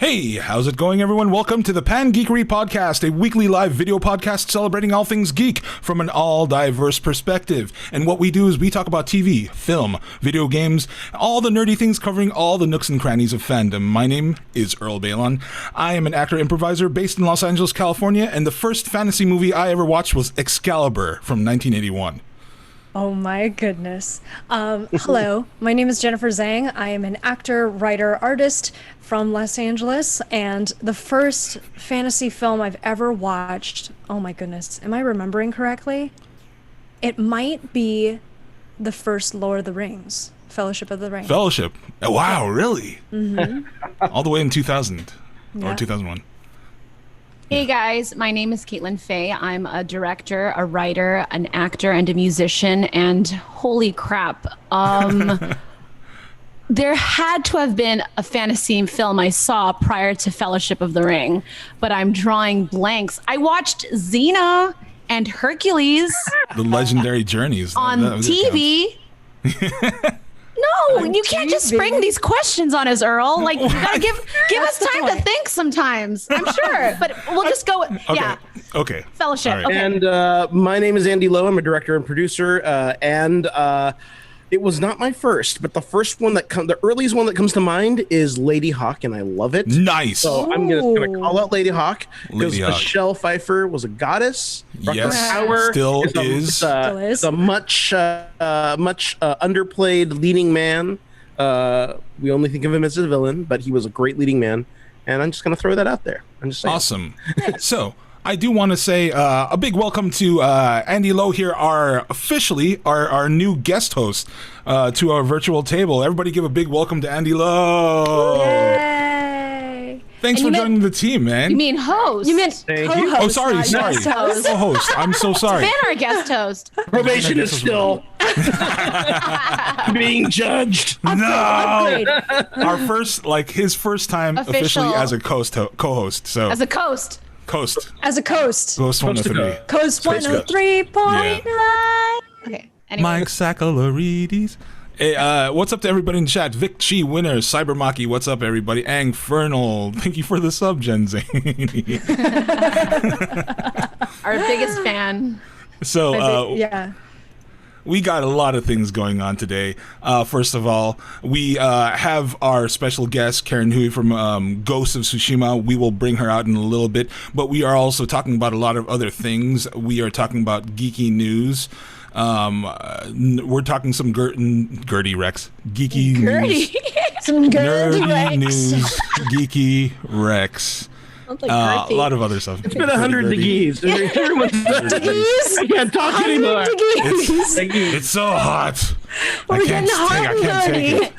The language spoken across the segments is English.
Hey, how's it going, everyone? Welcome to the Pan Geekery Podcast, a weekly live video podcast celebrating all things geek from an all-diverse perspective. And what we do is we talk about TV, film, video games, all the nerdy things covering all the nooks and crannies of fandom. My name is Earl Balon. I am an actor-improviser based in Los Angeles, California, and the first fantasy movie I ever watched was Excalibur from 1981. Oh my goodness. Hello, my name is Jennifer Zhang. I am an actor, writer, artist from Los Angeles, and the first fantasy film I've ever watched, oh my goodness, am I remembering correctly? It might be the first Lord of the Rings, Fellowship of the Ring. Fellowship? Oh, wow, really? Mm-hmm. All the way in 2000 Yeah. or 2001. Hey guys, my name is Caitlin Fay. I'm a director, a writer, an actor, and a musician. And holy crap, there had to have been a fantasy film I saw prior to Fellowship of the Ring, but I'm drawing blanks. I watched Xena and Hercules The Legendary Journeys. on TV. No, you can't just spring these questions on us, Earl. Like, you gotta give us time to think sometimes. I'm sure, but we'll just go. Yeah. Okay. Fellowship. All right. Okay. And my name is Andy Lowe. I'm a director and producer, and it was not my first, but the first one the earliest one that comes to mind is Lady Hawk, and I love it. Nice. So I'm gonna call out Lady Hawk because Lady Hawk. Michelle Pfeiffer was a goddess. Yes, Hauer still is is. a much underplayed leading man. We only think of him as a villain, but he was a great leading man. And I'm just gonna throw that out there. I'm just saying. Awesome. So I do want to say a big welcome to Andy Lowe here, officially our new guest host to our virtual table. Everybody give a big welcome to Andy Lowe. Yay! Thanks for joining the team, man. You mean host? You meant Thank you. co-host. Oh, sorry. not guest host. Co-host. I'm so sorry. Been our guest host. Probation is still being judged. No. Upgrade. Our first, his first time officially Official. as a co-host. So As a coast. Coast. As a coast. Ghost 103. Coast 103.9. Okay. Anyway. Mike Sakalarides. Hey, what's up to everybody in chat? Vic Chi, Winner, Cybermaki, what's up, everybody? Angfernal, thank you for the sub, Gen Z. Our biggest fan. So, Yeah. we got a lot of things going on today. First of all, we have our special guest, Karen Huie from Ghost of Tsushima. We will bring her out in a little bit, but we are also talking about a lot of other things. We are talking about geeky news. We're talking some Gertie Rex. Geeky news. Some good Nerdy news. Geeky Rex. A lot of other stuff. It's been 100 degrees. Everyone's I can't talk anymore. It's so hot. We're getting hot and dirty.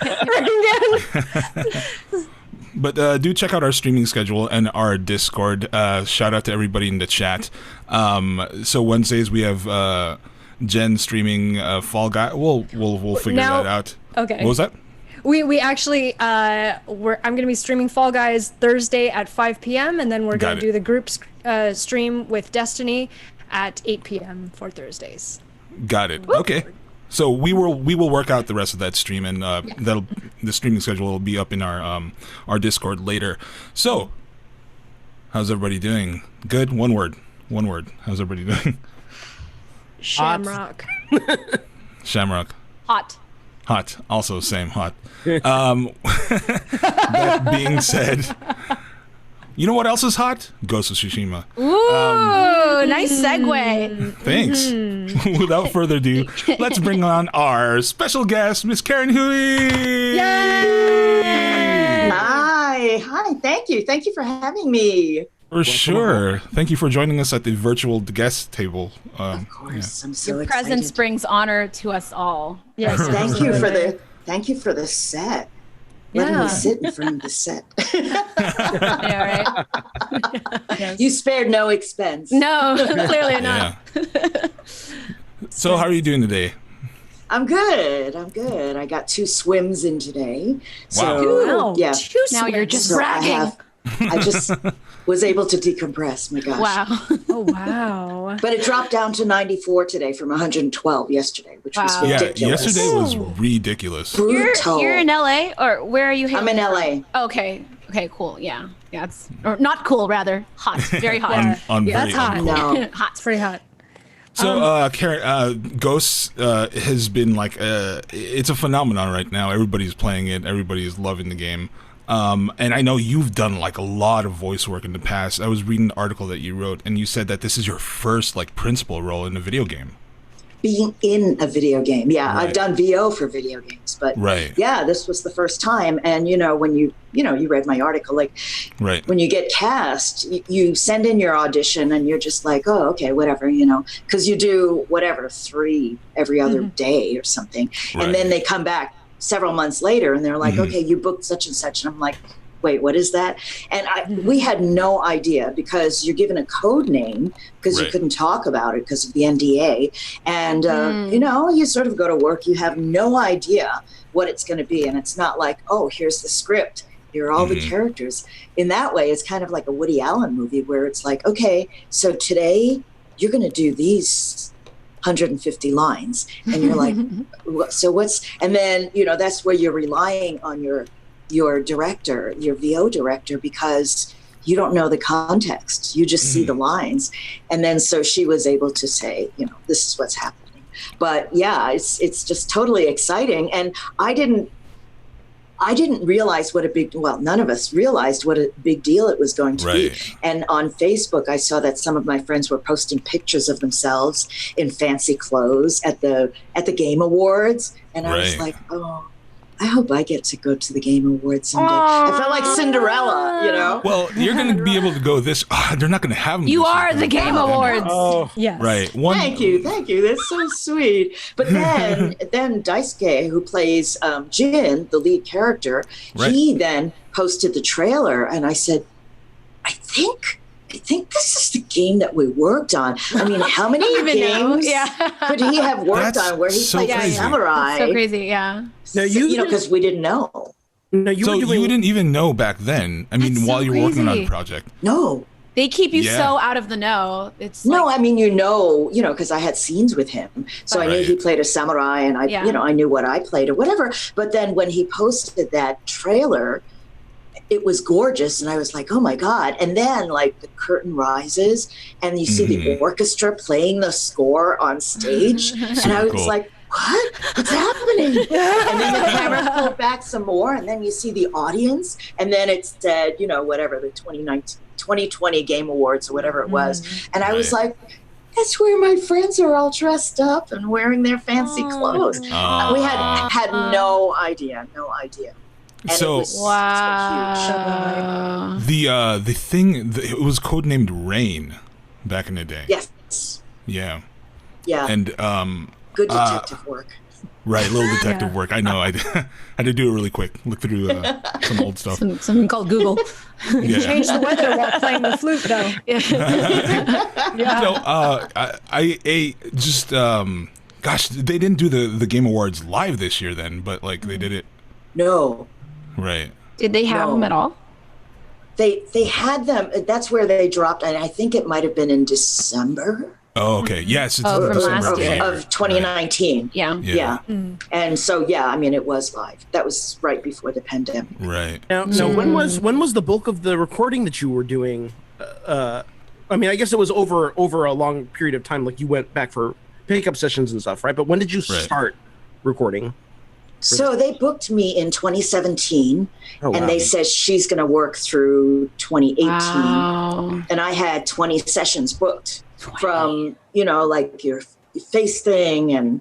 But do check out our streaming schedule and our Discord. Shout out to everybody in the chat. So Wednesdays we have Jen streaming Fall Guy. We'll figure that out. Okay. What was that? We actually I'm gonna be streaming Fall Guys Thursday at 5 p.m. and then we're Got gonna it. do the group stream with Destiny at 8 p.m. for Thursdays. Got it. Okay. So we will work out the rest of that stream, and the streaming schedule will be up in our Discord later. So, how's everybody doing? Good. One word. How's everybody doing? Shamrock. Shamrock. Hot. Hot. Also same hot. That being said, you know what else is hot? Ghost of Tsushima. Ooh, nice segue. Thanks. Without further ado, let's bring on our special guest, Miss Karen Huie. Yay! Hi. Thank you for having me. For sure. Thank you for joining us at the virtual guest table. Of course, I'm so Your excited. presence brings honor to us all. Yes. Thank you for the set. Letting Yeah. me sit in front of the set. Yeah, right? You spared no expense. No, clearly not. Yeah. So how are you doing today? I'm good. I got 2 swims in today. Wow. Wow. Yeah. Now you're just So bragging. I just was able to decompress. My gosh. Wow. Oh wow. But it dropped down to 94 today from 112 yesterday, which was Wow. Yeah, ridiculous. yesterday was ridiculous. Brutal. You're in LA, or where are you? I'm in LA. Okay. Okay, cool. Yeah. Yeah, it's or not cool, rather hot. Very hot. That's hot. No. Hot. It's pretty hot. So, Karen, Ghosts has been like it's a phenomenon right now. Everybody's playing it. Everybody's loving the game. And I know you've done like a lot of voice work in the past. I was reading an article that you wrote, and you said that this is your first like principal role in a video game. Being in a video game. Yeah, Right. I've done VO for video games, but Right. yeah, this was the first time. And when you read my article, like Right. when you get cast, you send in your audition and you're just like, oh, okay, whatever, because you do whatever, 3 every other day or something. Right. And then they come back several months later and they're like, okay, you booked such and such. And I'm like, wait, what is that? And we had no idea because you're given a code name because you Right. couldn't talk about it because of the NDA. And, you sort of go to work, you have no idea what it's going to be. And it's not like, oh, here's the script. Here are all the characters. In that way, it's kind of like a Woody Allen movie where it's like, okay, so today you're going to do these 150 lines. And you're like, so what's, and then, that's where you're relying on your director, your VO director, because you don't know the context. You just see the lines. And then so she was able to say, this is what's happening. But yeah, it's just totally exciting. And I didn't realize none of us realized what a big deal it was going to be. And on Facebook, I saw that some of my friends were posting pictures of themselves in fancy clothes at the Game Awards. And I was like, oh, I hope I get to go to the Game Awards someday. I felt like Cinderella, Well, you're going to be able to go this. They're not going to have them. You this are year. the Game Awards. Oh, Yes. Right. Thank you. That's so sweet. But then Daisuke, who plays Jin, the lead character, he then posted the trailer, and I said, I think this is the game that we worked on. I mean, how many games could he have worked on where he so played a crazy. samurai? So crazy, yeah. now Because we didn't know. No, you So were doing, you didn't even know back then. I mean, That's so while you were working on crazy. the project. No. They keep you Yeah. so out of the know. It's No, like, I mean, because I had scenes with him. So I knew Right. he played a samurai and I knew what I played or whatever. But then when he posted that trailer, it was gorgeous. And I was like, oh my God. And then like the curtain rises and you see the orchestra playing the score on stage. And I was cool. like, what? What's happening? And then the camera pulled back some more and then you see the audience. And then it said, whatever, the 2020 Game Awards or whatever it was. And I was like, that's where my friends are all dressed up and wearing their fancy clothes. We had no idea. And So- it was wow. The thing, it was codenamed Rain back in the day. huge. Yes. Yeah. Yeah. And Good detective work. right, little detective work. I know. I had to do it really quick. Look through some old stuff. Something called Google. Yeah. Change the weather while playing the flute, though. So I just gosh, they didn't do the Game Awards live this year then, but like they did it No. right. Did they have them at all? They had them. That's where they dropped. And I think it might have been in December Oh, okay. Yes, it's Oh, from December last of the year. year. of 2019. Yeah. Yeah. And so, I mean, it was live. That was right before the pandemic. Right. now, so when was the bulk of the recording that you were doing? I mean, I guess it was over a long period of time. Like you went back for pickup sessions and stuff, right? But when did you start recording? So they booked me in 2017, Oh, wow. and they said she's going to work through 2018. Wow. And I had 20 sessions booked from, like your face thing and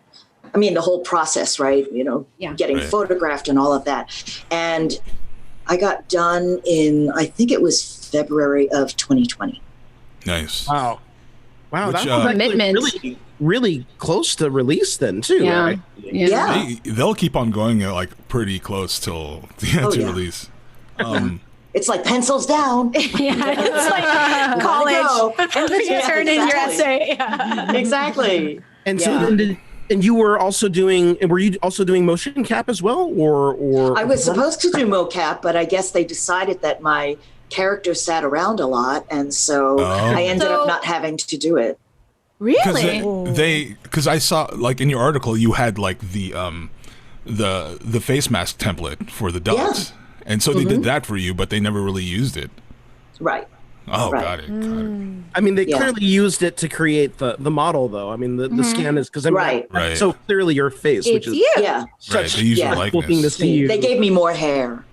I mean, the whole process, right? Getting Right. photographed and all of that. And I got done in, I think it was February of 2020. Nice. Wow, Which, that was actually Commitment. really, really close to release then too. Yeah. Right? Yeah. They'll keep on going like pretty close till to yeah. release. It's like pencils down. Yeah, it's like college. Yeah, Turn in your exactly. essay. Yeah. Exactly. And so Yeah. then and you were also doing motion cap as well, or I was supposed to do mocap, but I guess they decided that my character sat around a lot, and so I ended up not having to do it. Really? Because I saw like in your article you had like the face mask template for the dots. And so they did that for you, but they never really used it. Right. Oh, Right. got it. I mean, they clearly used it to create the model, though. I mean, the scan is because Right. Right. so clearly your face, which is Yeah. Right. such They use your yeah. cool thing to likeness. see. They gave me more hair.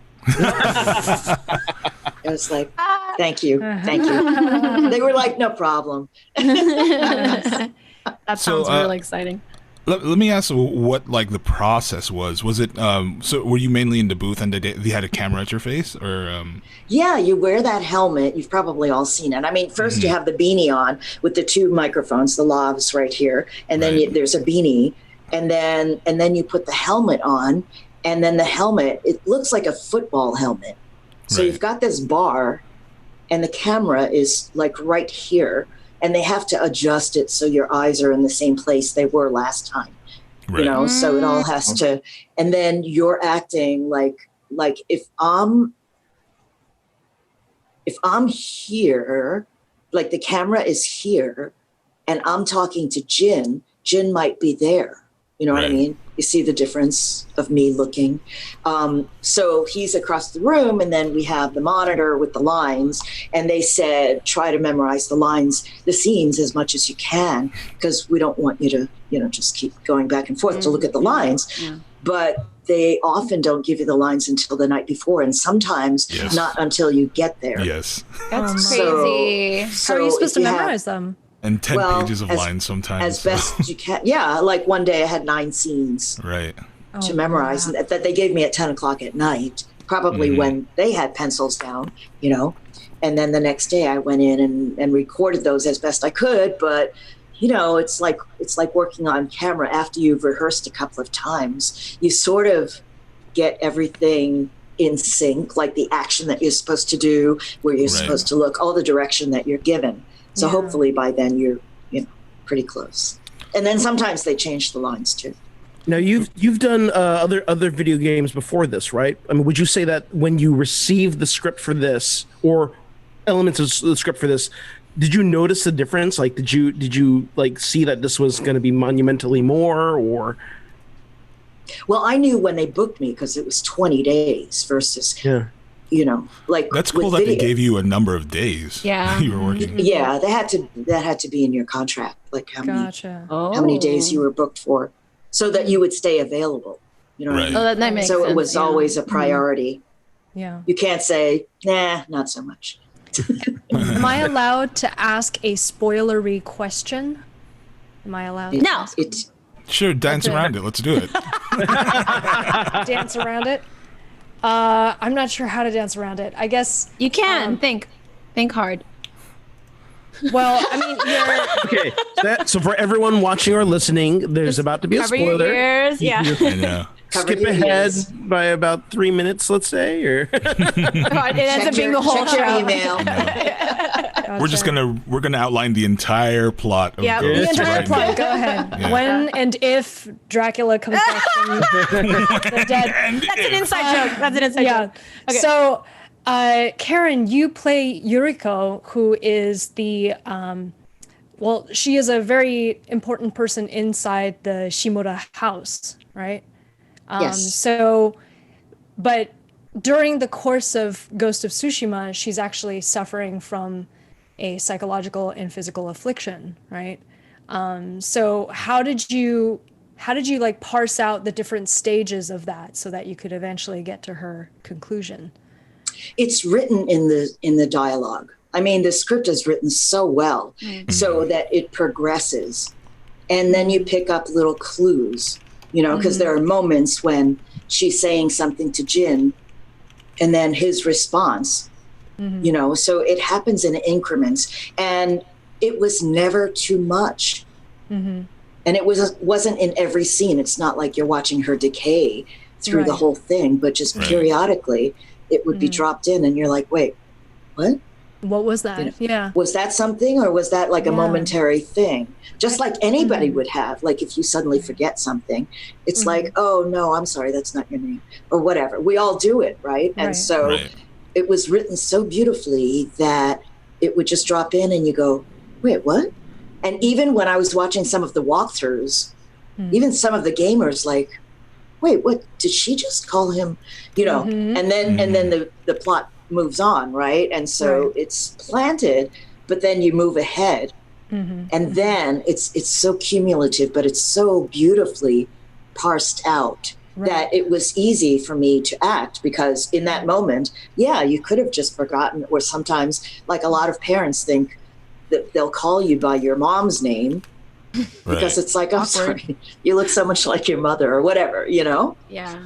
It was like, thank you. Thank you. They were like, no problem. That sounds So, really exciting. Let me ask what like the process was. Was it so were you mainly in the booth and they had a camera at your face or Yeah, you wear that helmet. You've probably all seen it. I mean, first you have the beanie on with the two microphones, the lavs right here, and then Right. there's a beanie, and then you put the helmet on, and then the helmet, it looks like a football helmet. So Right. you've got this bar, and the camera is like right here, and they have to adjust it so your eyes are in the same place they were last time. right. You know, so it all has to, and then you're acting like if I'm here, like the camera is here, and I'm talking to Jin might be there. You know what I Right. mean? You see the difference of me looking. So he's across the room, and then we have the monitor with the lines, and they said, try to memorize the lines, the scenes as much as you can, because we don't want you to, just keep going back and forth to look at the lines. Yeah. But they often don't give you the lines until the night before, and sometimes Yes. not until you get there. Yes. That's So- crazy. How are you supposed if to you have- memorize them? And 10 Well, pages of lines sometimes. as best as you can? Yeah, like one day I had 9 scenes Right. to memorize, and that they gave me at 10 o'clock at night, probably when they had pencils down, and then the next day I went in and recorded those as best I could. But it's like working on camera after you've rehearsed a couple of times. You sort of get everything in sync, like the action that you're supposed to do, where you're Right. supposed to look, all the direction that you're given. So Yeah. hopefully by then you're pretty close. And then sometimes they change the lines too. Now you've done other video games before this, right? I mean, would you say that when you received the script for this or elements of the script for this, did you notice the difference? Like, did you like see that this was going to be monumentally more, or? Well, I knew when they booked me because it was 20 days versus, like That's with cool that they video. gave you a number of days. Yeah. You were working. Yeah, that had to be in your contract, like how Gotcha. many days you were booked for, so that you would stay available. You know what I Right. mean? Oh, that makes So sense. it was yeah. always a priority. Yeah. You can't say, nah, not so much. Am I allowed to ask a spoilery question? Am I allowed to No. It Sure, dance Okay. around it. Let's do it. dance around it? I'm not sure how to dance around it. I guess. You can think hard. Well, I mean, you're. Okay, so for everyone watching or listening, there's about to be a Cover your spoiler. ears. Yeah. I know. Cover Skip your ahead ears. by about 3 minutes, let's say, or God, it ends up being the whole check your show. email. We're gonna outline the entire plot of Yeah, the Ghost The entire right plot. now. Go ahead. Yeah. When and if Dracula comes back from the dead. That's an inside joke. That's an inside Yeah. joke. Okay. So, Karen, you play Yuriko, who is the she is a very important person inside the Shimoda house, right? Yes. So, but during the course of Ghost of Tsushima, she's actually suffering from a psychological and physical affliction, right? So how did you like parse out the different stages of that so that you could eventually get to her conclusion? It's written in the dialogue. I mean, the script is written so well so that it progresses. And then you pick up little clues, because there are moments when she's saying something to Jin and then his response, so it happens in increments, and it was never too much. And it wasn't in every scene. It's not like you're watching her decay through the Right. whole thing, but just Right. periodically it would be dropped in and you're like, wait, what? What was that? Yeah. Was that something, or was that like a Yeah. momentary thing? Just like anybody would have, like if you suddenly forget something, it's like, oh no, I'm sorry, that's not your name, or whatever. We all do it, right? And Right. so Right. it was written so beautifully that it would just drop in and you go, wait, what? And even when I was watching some of the walkthroughs, even some of the gamers like, wait, what did she just call him? You know, and then the plot moves on, right? And so it's planted, but then you move ahead, and then it's so cumulative, but it's so beautifully parsed out that it was easy for me to act, because in that moment, you could have just forgotten, or sometimes, like a lot of parents think that they'll call you by your mom's name because it's like, oh, sorry, you look so much like your mother, or whatever, you know? Yeah.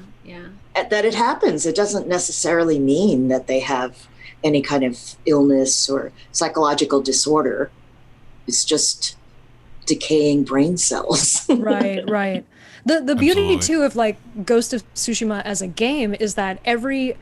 That it happens. It doesn't necessarily mean that they have any kind of illness or psychological disorder. It's just decaying brain cells. Right. The beauty too of like Ghost of Tsushima as a game is that every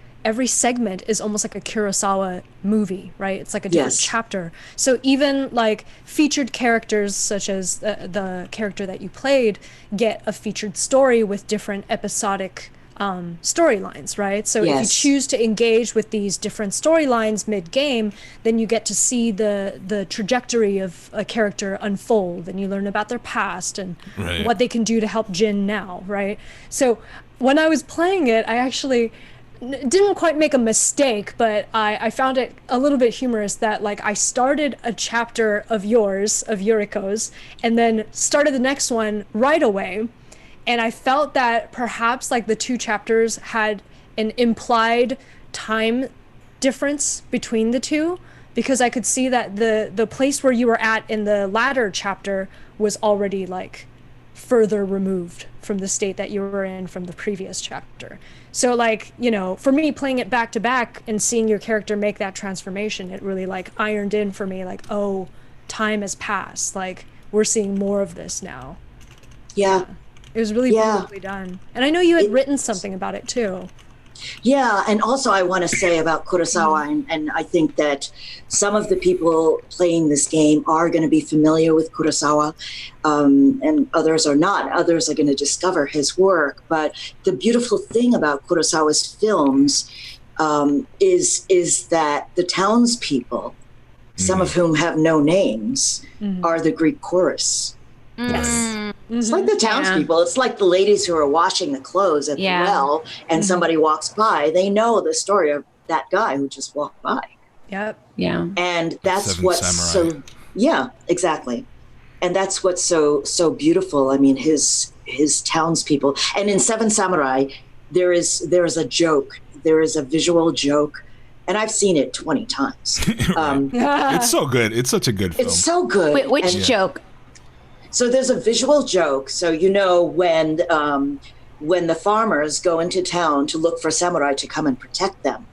segment is almost like a Kurosawa movie, right? It's like a different chapter. So even like featured characters such as the character that you played get a featured story with different episodic storylines, right? So if you choose to engage with these different storylines mid-game, then you get to see the trajectory of a character unfold, and you learn about their past and what they can do to help Jin now, right? So when I was playing it, I actually didn't quite make a mistake, but I found it a little bit humorous that like I started a chapter of Yuriko's, and then started the next one right away. And I felt that perhaps like the two chapters had an implied time difference between the two, because I could see that the place where you were at in the latter chapter was already like further removed from the state that you were in from the previous chapter. So like, you know, for me playing it back to back and seeing your character make that transformation, it really like ironed in for me like, oh, time has passed. Like we're seeing more of this now. Yeah. It was really beautifully done. And I know you had written something about it too. Yeah, and also I want to say about Kurosawa, and I think that some of the people playing this game are going to be familiar with Kurosawa, and others are not. Others are going to discover his work. But the beautiful thing about Kurosawa's films is that the townspeople, some of whom have no names, are the Greek chorus. Yes. It's like the townspeople. It's like the ladies who are washing the clothes at the well, and somebody walks by. They know the story of that guy who just walked by. Yep. Yeah. And that's Seven what's Samurai. exactly. And that's what's so beautiful. I mean, his townspeople. And in Seven Samurai, there is a joke. There is a visual joke. And I've seen it 20 times. It's so good. It's such a good film. It's so good. Wait, which joke? So there's a visual joke. So you know when the farmers go into town to look for samurai to come and protect them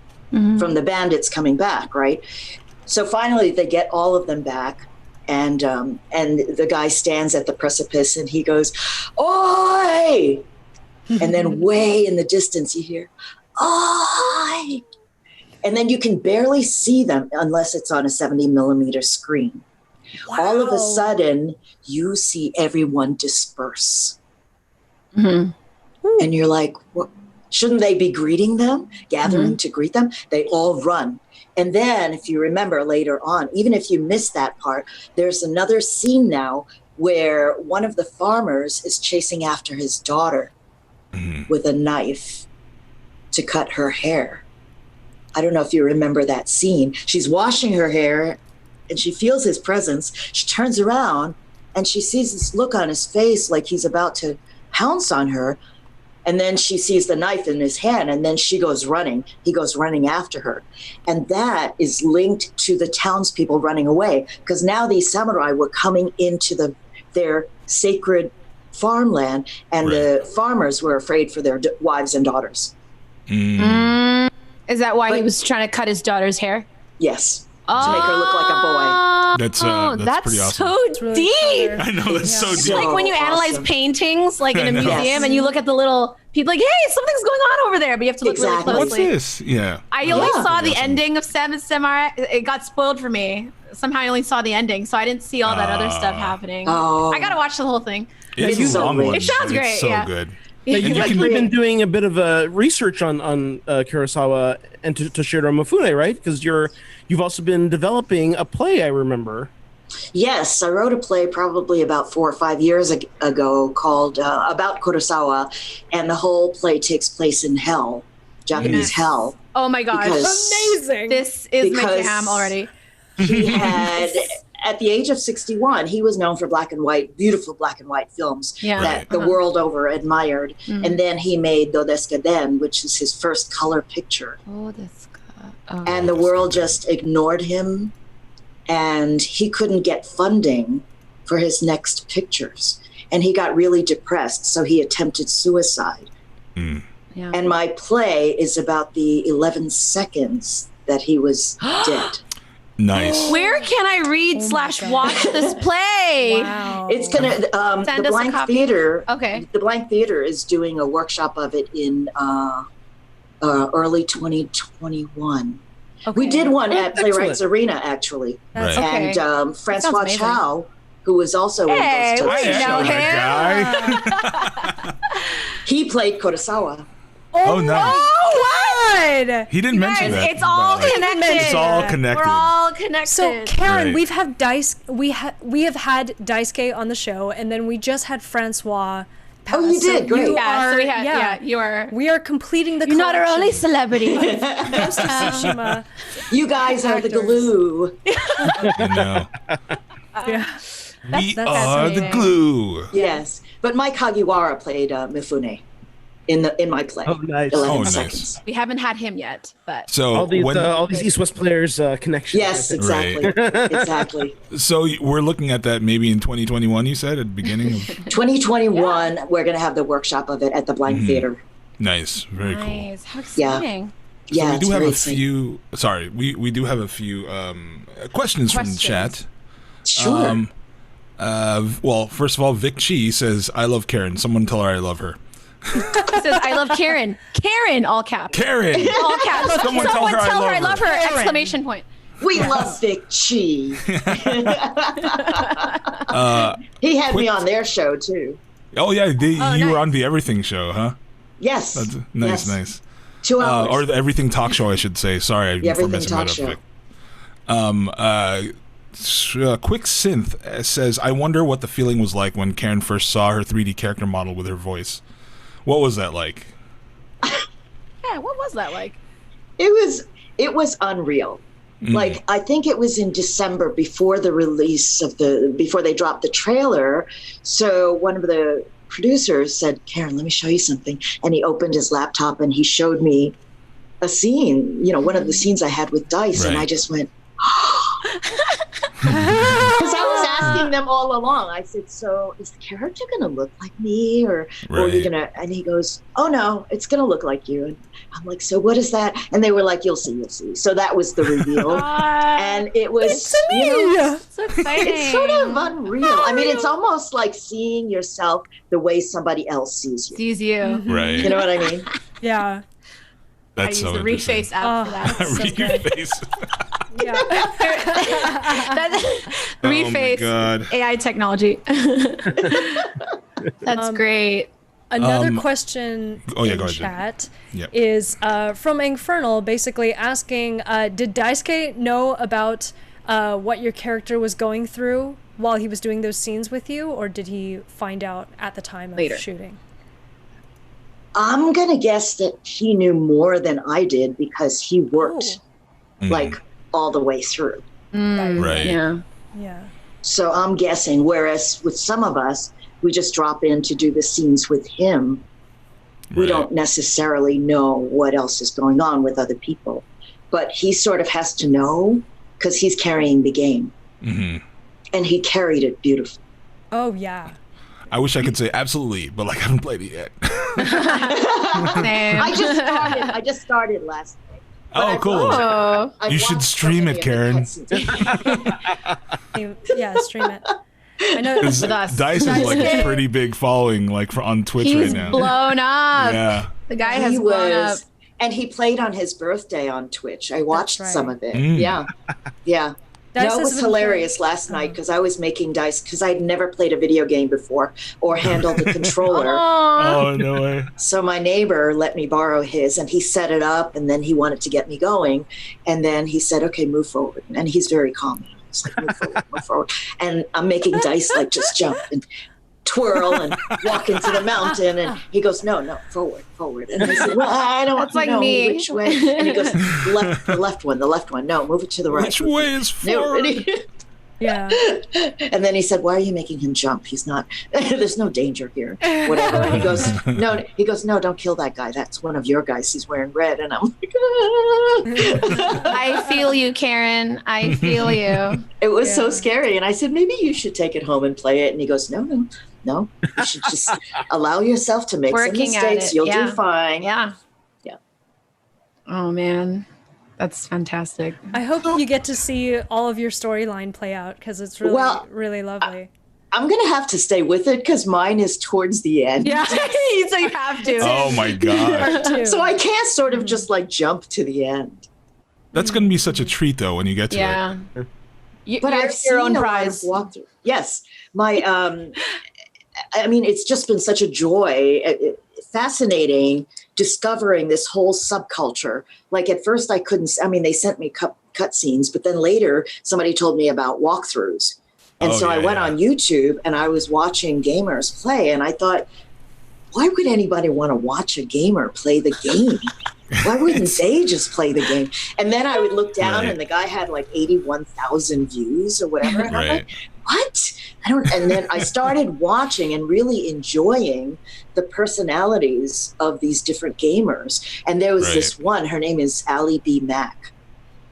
from the bandits coming back, right? So finally they get all of them back, and the guy stands at the precipice and he goes, "Oi!" And then way in the distance you hear, "Oi!" And then you can barely see them unless it's on a 70mm screen. Wow. All of a sudden, you see everyone disperse. And you're like, what? Shouldn't they be greeting them, gathering to greet them? They all run. And then, if you remember later on, even if you missed that part, there's another scene now where one of the farmers is chasing after his daughter with a knife to cut her hair. I don't know if you remember that scene. She's washing her hair, and she feels his presence. She turns around and she sees this look on his face like he's about to pounce on her. And then she sees the knife in his hand, and then she goes running. He goes running after her. And that is linked to the townspeople running away, because now these samurai were coming into their sacred farmland, and the farmers were afraid for their wives and daughters. Is that why he was trying to cut his daughter's hair? Yes. To make her look like a boy. That's pretty awesome. So really deep. clever. I know, that's so It's deep. like when you analyze awesome. paintings, like in a I know. museum, Yes. and you look at the little people, like, hey, something's going on over there, but you have to look Exactly. really What's closely. this? Yeah. I only Yeah. saw the Awesome. ending of Seven Samurai. It got spoiled for me. Somehow I only saw the ending, so I didn't see all that other stuff happening. Oh. I gotta watch the whole thing. It's It's a so long great. one. It sounds but great, It's so yeah. good. Now, And you've you can- actually been doing a bit of research on Kurosawa and Toshiro Mifune, right? Because you've also been developing a play, I remember. Yes, I wrote a play probably about 4 or 5 years ago called about Kurosawa, and the whole play takes place in hell, Japanese hell. Oh my gosh. Amazing. This is my jam already. He had, at the age of 61, he was known for beautiful black and white films that the world over admired. And then he made Do Desu Den, which is his first color picture. And the world just ignored him, and he couldn't get funding for his next pictures. And he got really depressed, so he attempted suicide. Yeah. And my play is about the 11 seconds that he was dead. Nice. Where can I read / watch this play? Wow. It's gonna the Blank Theater. Okay. The Blank Theater is doing a workshop of it in early 2021. Okay. We did one at Playwrights Arena, actually. Right. And Francois Chow, who was also in Ghost of Tsushima. He played Kurosawa. Oh, nice. Oh, what? He didn't mention that. It's all connected. It's all connected. We're all connected. So, Karen, we have had Daisuke on the show, and then we just had Francois. Oh, you did? Great. We are completing the You're not our only celebrity. Ghost of Tsushima. You guys are the glue. I know. We are the glue. Yes. But Mike Hagiwara played Mifune in my play. Oh, nice. 11 seconds. We haven't had him yet, but so all these East West players connections. Yes, exactly. Right. Exactly. So we're looking at that maybe in 2021, you said, at the beginning of 2021, we're going to have the workshop of it at the Blank Theater. Nice. Very cool. How exciting. Yeah. So we do have a few we do have a few questions from the chat. Sure. Well, first of all, Vic Chi says, "I love Karen. Someone tell her I love her." He says, "I love Karen." Karen, all caps. Karen, all caps. Someone tell her I love her. Exclamation point. We love Vic Chi. He had me on their show too. Oh yeah, you were on the Everything show, huh? Yes. That's nice. 2 hours. Or the Everything Talk Show, I should say. Sorry, I'm messing that up. Vic. Quick Synth says, "I wonder what the feeling was like when Karen first saw her 3D character model with her voice. What was that like?" What was that like? It was unreal. Like, I think it was in December before the release before they dropped the trailer. So one of the producers said, "Karen, let me show you something." And he opened his laptop and he showed me a scene, one of the scenes I had with Dice. Right. And I just went, because I was asking them all along. I said, "So is the character going to look like me, or are you going to?" And he goes, "Oh no, it's going to look like you." And I'm like, "So what is that?" And they were like, "You'll see." So that was the reveal, and it was so exciting. It's sort of unreal. I mean, it's almost like seeing yourself the way somebody else sees you. Right? You know what I mean? Yeah. That's so the Reface app for that. Reface. Reface AI technology. That's great. Another question in chat is from Infernal, basically asking, did Daisuke know about what your character was going through while he was doing those scenes with you, or did he find out at the time of shooting? I'm going to guess that he knew more than I did because he worked like all the way through. Right. Yeah. So I'm guessing, whereas with some of us, we just drop in to do the scenes with him. We don't necessarily know what else is going on with other people. But he sort of has to know because he's carrying the game. And he carried it beautifully. Oh, yeah. I wish I could say absolutely, but I haven't played it yet. I just started last night. Oh, cool. You should stream it, Karen. Yeah, stream it. I know Dice is like a pretty big following on Twitch right now. He's blown up. Yeah. The guy has blown up. And he played on his birthday on Twitch. I watched some of it. Yeah. Dice it was hilarious last night because I was making dice because I'd never played a video game before or handled a controller. Oh, no way. So my neighbor let me borrow his and he set it up and then he wanted to get me going. And then he said, "Okay, move forward." And he's very calm. It's like, move forward. And I'm making dice like just jump and twirl and walk into the mountain. And he goes, no, forward. And I said, well, I don't That's like know me. which way. And he goes, the left one. No, move it to the right. Which way is forward? Yeah. And then he said, why are you making him jump? He's not, there's no danger here. Whatever. And he goes, no, don't kill that guy. That's one of your guys. He's wearing red. And I'm like, I feel you, Karen. I feel you. It was so scary. And I said, maybe you should take it home and play it. And he goes, no. You should just allow yourself to make some mistakes. You'll do fine. Yeah. Oh, man. That's fantastic. I hope you get to see all of your storyline play out because it's really lovely. I'm going to have to stay with it because mine is towards the end. Yeah, so you have to. Oh my God. So I can't sort of just like jump to the end. That's going to be such a treat though when you get to it. But I've seen your own prize. Yes. I mean, it's just been such a joy, fascinating discovering this whole subculture. Like at first I couldn't, they sent me cut scenes, but then later somebody told me about walkthroughs. And I went on YouTube and I was watching gamers play and I thought, why would anybody want to watch a gamer play the game? Why wouldn't they just play the game? And then I would look down and the guy had like 81,000 views or whatever. And I'm like, what? And then I started watching and really enjoying the personalities of these different gamers. And there was this one, her name is Ali B. Mack.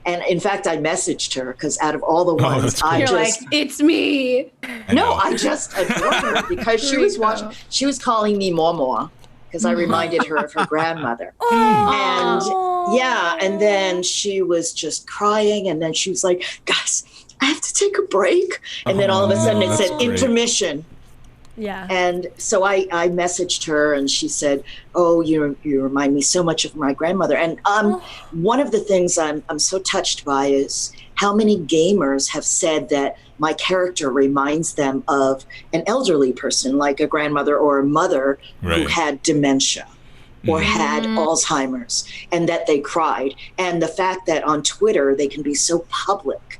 And in fact, I messaged her because out of all the ones, You're like, it's me. I just adored her because she was calling me Momo because I reminded her of her grandmother. And then she was just crying and then she was like, guys, I have to take a break. And then all of a sudden it said intermission. Yeah. And so I messaged her and she said, oh, you remind me so much of my grandmother. And one of the things I'm so touched by is how many gamers have said that my character reminds them of an elderly person, like a grandmother or a mother who had dementia or had Alzheimer's, and that they cried. And the fact that on Twitter they can be so public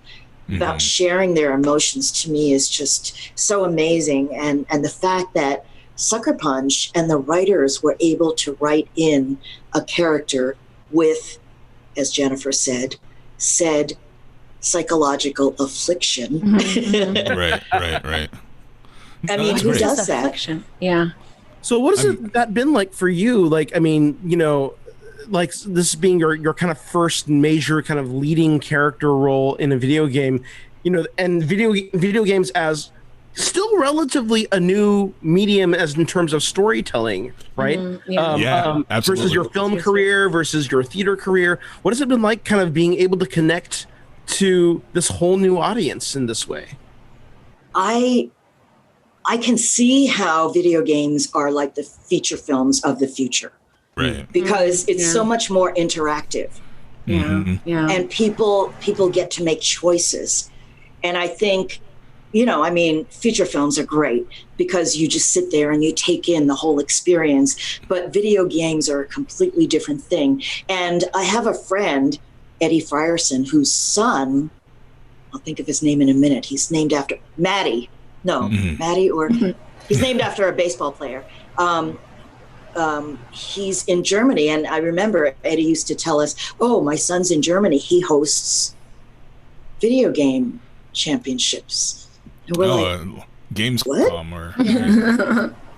about sharing their emotions to me is just so amazing. And the fact that Sucker Punch and the writers were able to write in a character with, as Jennifer said, psychological affliction. Right. I mean, who does that? Affliction. Yeah. So what has that been like for you? Like, I mean, like this being your kind of first major kind of leading character role in a video game, and video games as still relatively a new medium as in terms of storytelling, right? Absolutely. Versus your film career, versus your theater career. What has it been like kind of being able to connect to this whole new audience in this way? I can see how video games are like the feature films of the future. Right. Because it's so much more interactive. And people get to make choices. And I think, feature films are great because you just sit there and you take in the whole experience. But video games are a completely different thing. And I have a friend, Eddie Frierson, whose son, I'll think of his name in a minute. He's named after Maddie. No, Maddie, or he's named after a baseball player. He's in Germany, and I remember Eddie used to tell us, oh, my son's in Germany. He hosts video game championships. And we're like, Gamescom or...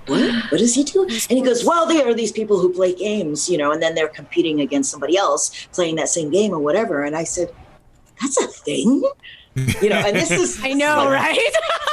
What does he do? And he goes, well, there are these people who play games, and then they're competing against somebody else playing that same game or whatever. And I said, that's a thing? And this is... I know, right?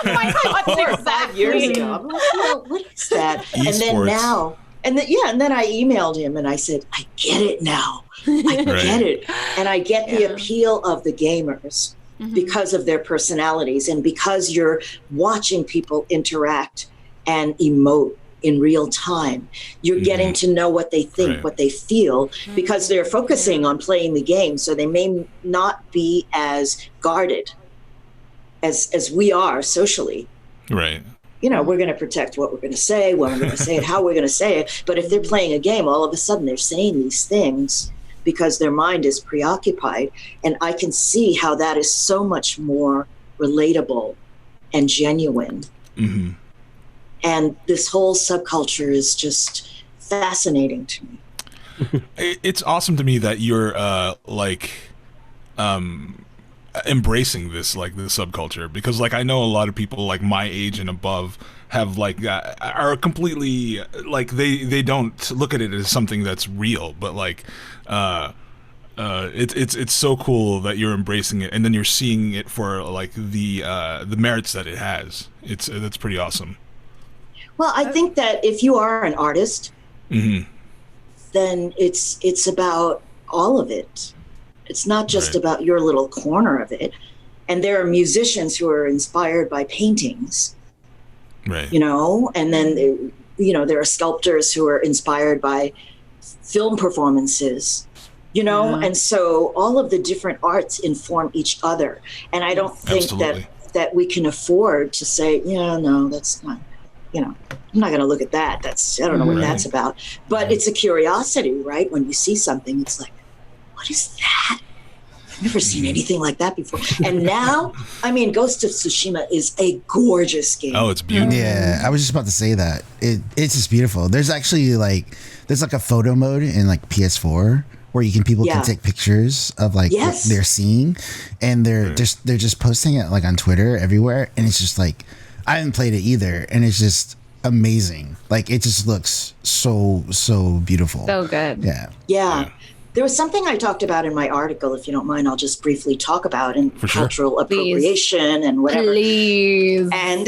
My thoughts 4 or 5 years ago. I'm like, what is that? And then now... And then I emailed him and I said, I get it now. I get it. And I get the appeal of the gamers because of their personalities and because you're watching people interact and emote in real time. You're getting to know what they think, what they feel, because they're focusing on playing the game. So they may not be as guarded as we are socially. Right. We're going to protect what we're going to say, when we're going to say it, how we're going to say it. But if they're playing a game, all of a sudden they're saying these things because their mind is preoccupied. And I can see how that is so much more relatable and genuine. Mm-hmm. And this whole subculture is just fascinating to me. It's awesome to me that you're embracing this subculture, because like I know a lot of people like my age and above have are completely they don't look at it as something that's real, but it's so cool that you're embracing it, and then you're seeing it for the merits that it has. That's pretty awesome. Well, I think that if you are an artist, mm-hmm. then it's about all of it. It's not just about your little corner of it. And there are musicians who are inspired by paintings, right? And then there are sculptors who are inspired by film performances, and so all of the different arts inform each other. And I don't think that we can afford to say, no, that's not, I'm not going to look at that. I don't know what that's about. But it's a curiosity, right? When you see something, it's like, what is that? I've never seen anything like that before. And now, Ghost of Tsushima is a gorgeous game. Oh, it's beautiful. Yeah, I was just about to say that. It's just beautiful. There's actually there's a photo mode in PS4 where people can take pictures of what they're seeing, and they're just posting it on Twitter everywhere, and it's just I haven't played it either, and it's just amazing. It just looks so beautiful. So good. Yeah. There was something I talked about in my article, if you don't mind, I'll just briefly talk about, and cultural appropriation and whatever. Please. And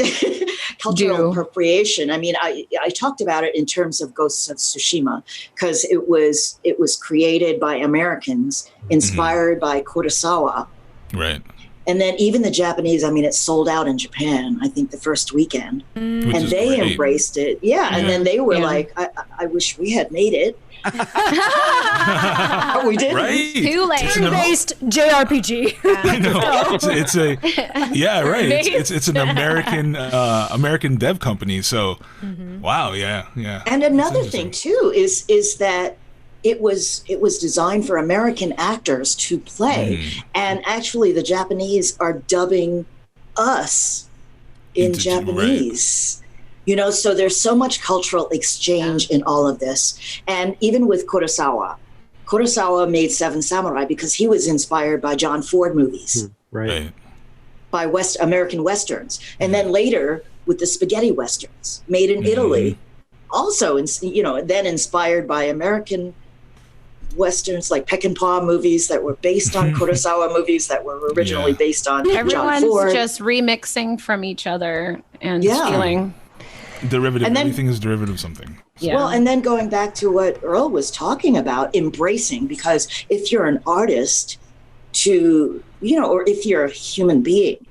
cultural appropriation. I talked about it in terms of Ghost of Tsushima, because it was created by Americans, inspired by Kurosawa. Right. And then even the Japanese, it sold out in Japan, I think the first weekend. And they embraced it. Yeah. And then they were like, I wish we had made it. But we didn't. Right. Too late. Turn-based JRPG. I know. It's an American dev company. So, wow, yeah. And another thing too is that it was designed for American actors to play, and actually the Japanese are dubbing us in Japanese. So there's so much cultural exchange in all of this. And even with Kurosawa made Seven Samurai because he was inspired by John Ford movies, right? By American Westerns. And then later with the spaghetti Westerns made in Italy, also, then inspired by American Westerns like Peckinpah movies that were based on Kurosawa movies that were originally based on John Ford. Everyone's just remixing from each other and stealing. Derivative. Everything is derivative of something. Yeah. Well, and then going back to what Earl was talking about, embracing, because if you're an artist or if you're a human being,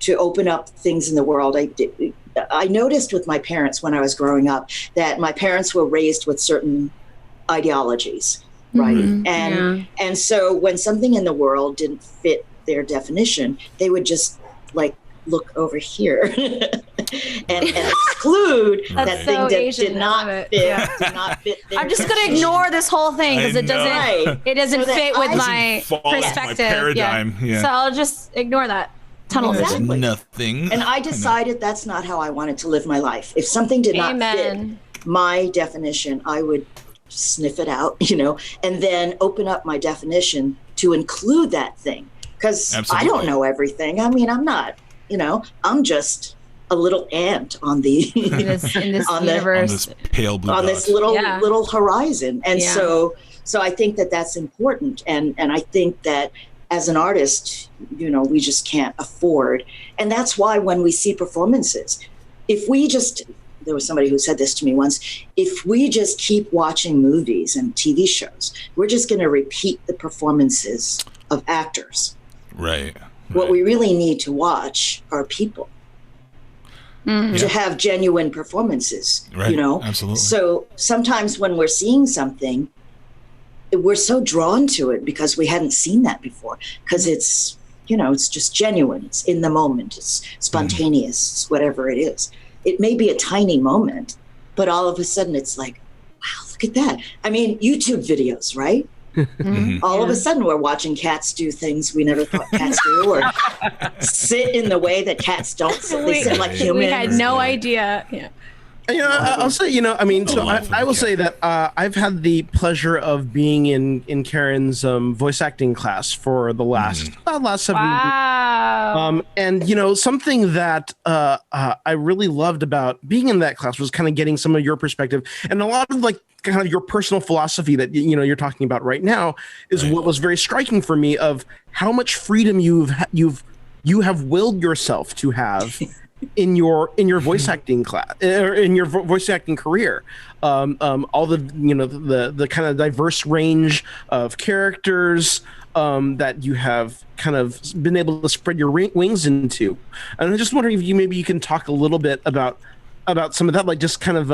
to open up things in the world. I noticed with my parents when I was growing up that my parents were raised with certain ideologies, right? And so when something in the world didn't fit their definition, they would just look over here and exclude that thing that did not fit their I'm just going to ignore this whole thing because it doesn't fit with my perspective. My paradigm. Yeah. So I'll just ignore that. Tunnel vision. Nothing. And I decided that's not how I wanted to live my life. If something did not fit my definition, I would sniff it out, and then open up my definition to include that thing. Because I don't know everything. I'm not, I'm just a little ant on the in this universe, on this pale blue on this little horizon. And so I think that that's important. And I think that as an artist, we just can't afford. And that's why when we see performances, there was somebody who said this to me once, if we just keep watching movies and TV shows, we're just going to repeat the performances of actors. Right. What we really need to watch are people to have genuine performances, Right. Absolutely. So sometimes when we're seeing something, we're so drawn to it because we hadn't seen that before, because it's, it's just genuine. It's in the moment. It's spontaneous. It's whatever it is. It may be a tiny moment, but all of a sudden it's like, wow, look at that. YouTube videos, right? All of a sudden, we're watching cats do things we never thought cats do, or sit in the way that cats don't sit. They sit like humans. We had no idea. Yeah. I'll say, I mean, so I will say that I've had the pleasure of being in Karen's voice acting class for the last 7 weeks. And, something that I really loved about being in that class was kind of getting some of your perspective and a lot of like kind of your personal philosophy that, you're talking about right now is what was very striking for me of how much freedom you have willed yourself to have in your voice acting class or in your voice acting career, all the the kind of diverse range of characters that you have kind of been able to spread your wings into. And I'm just wondering if you can talk a little bit about some of that, like just kind of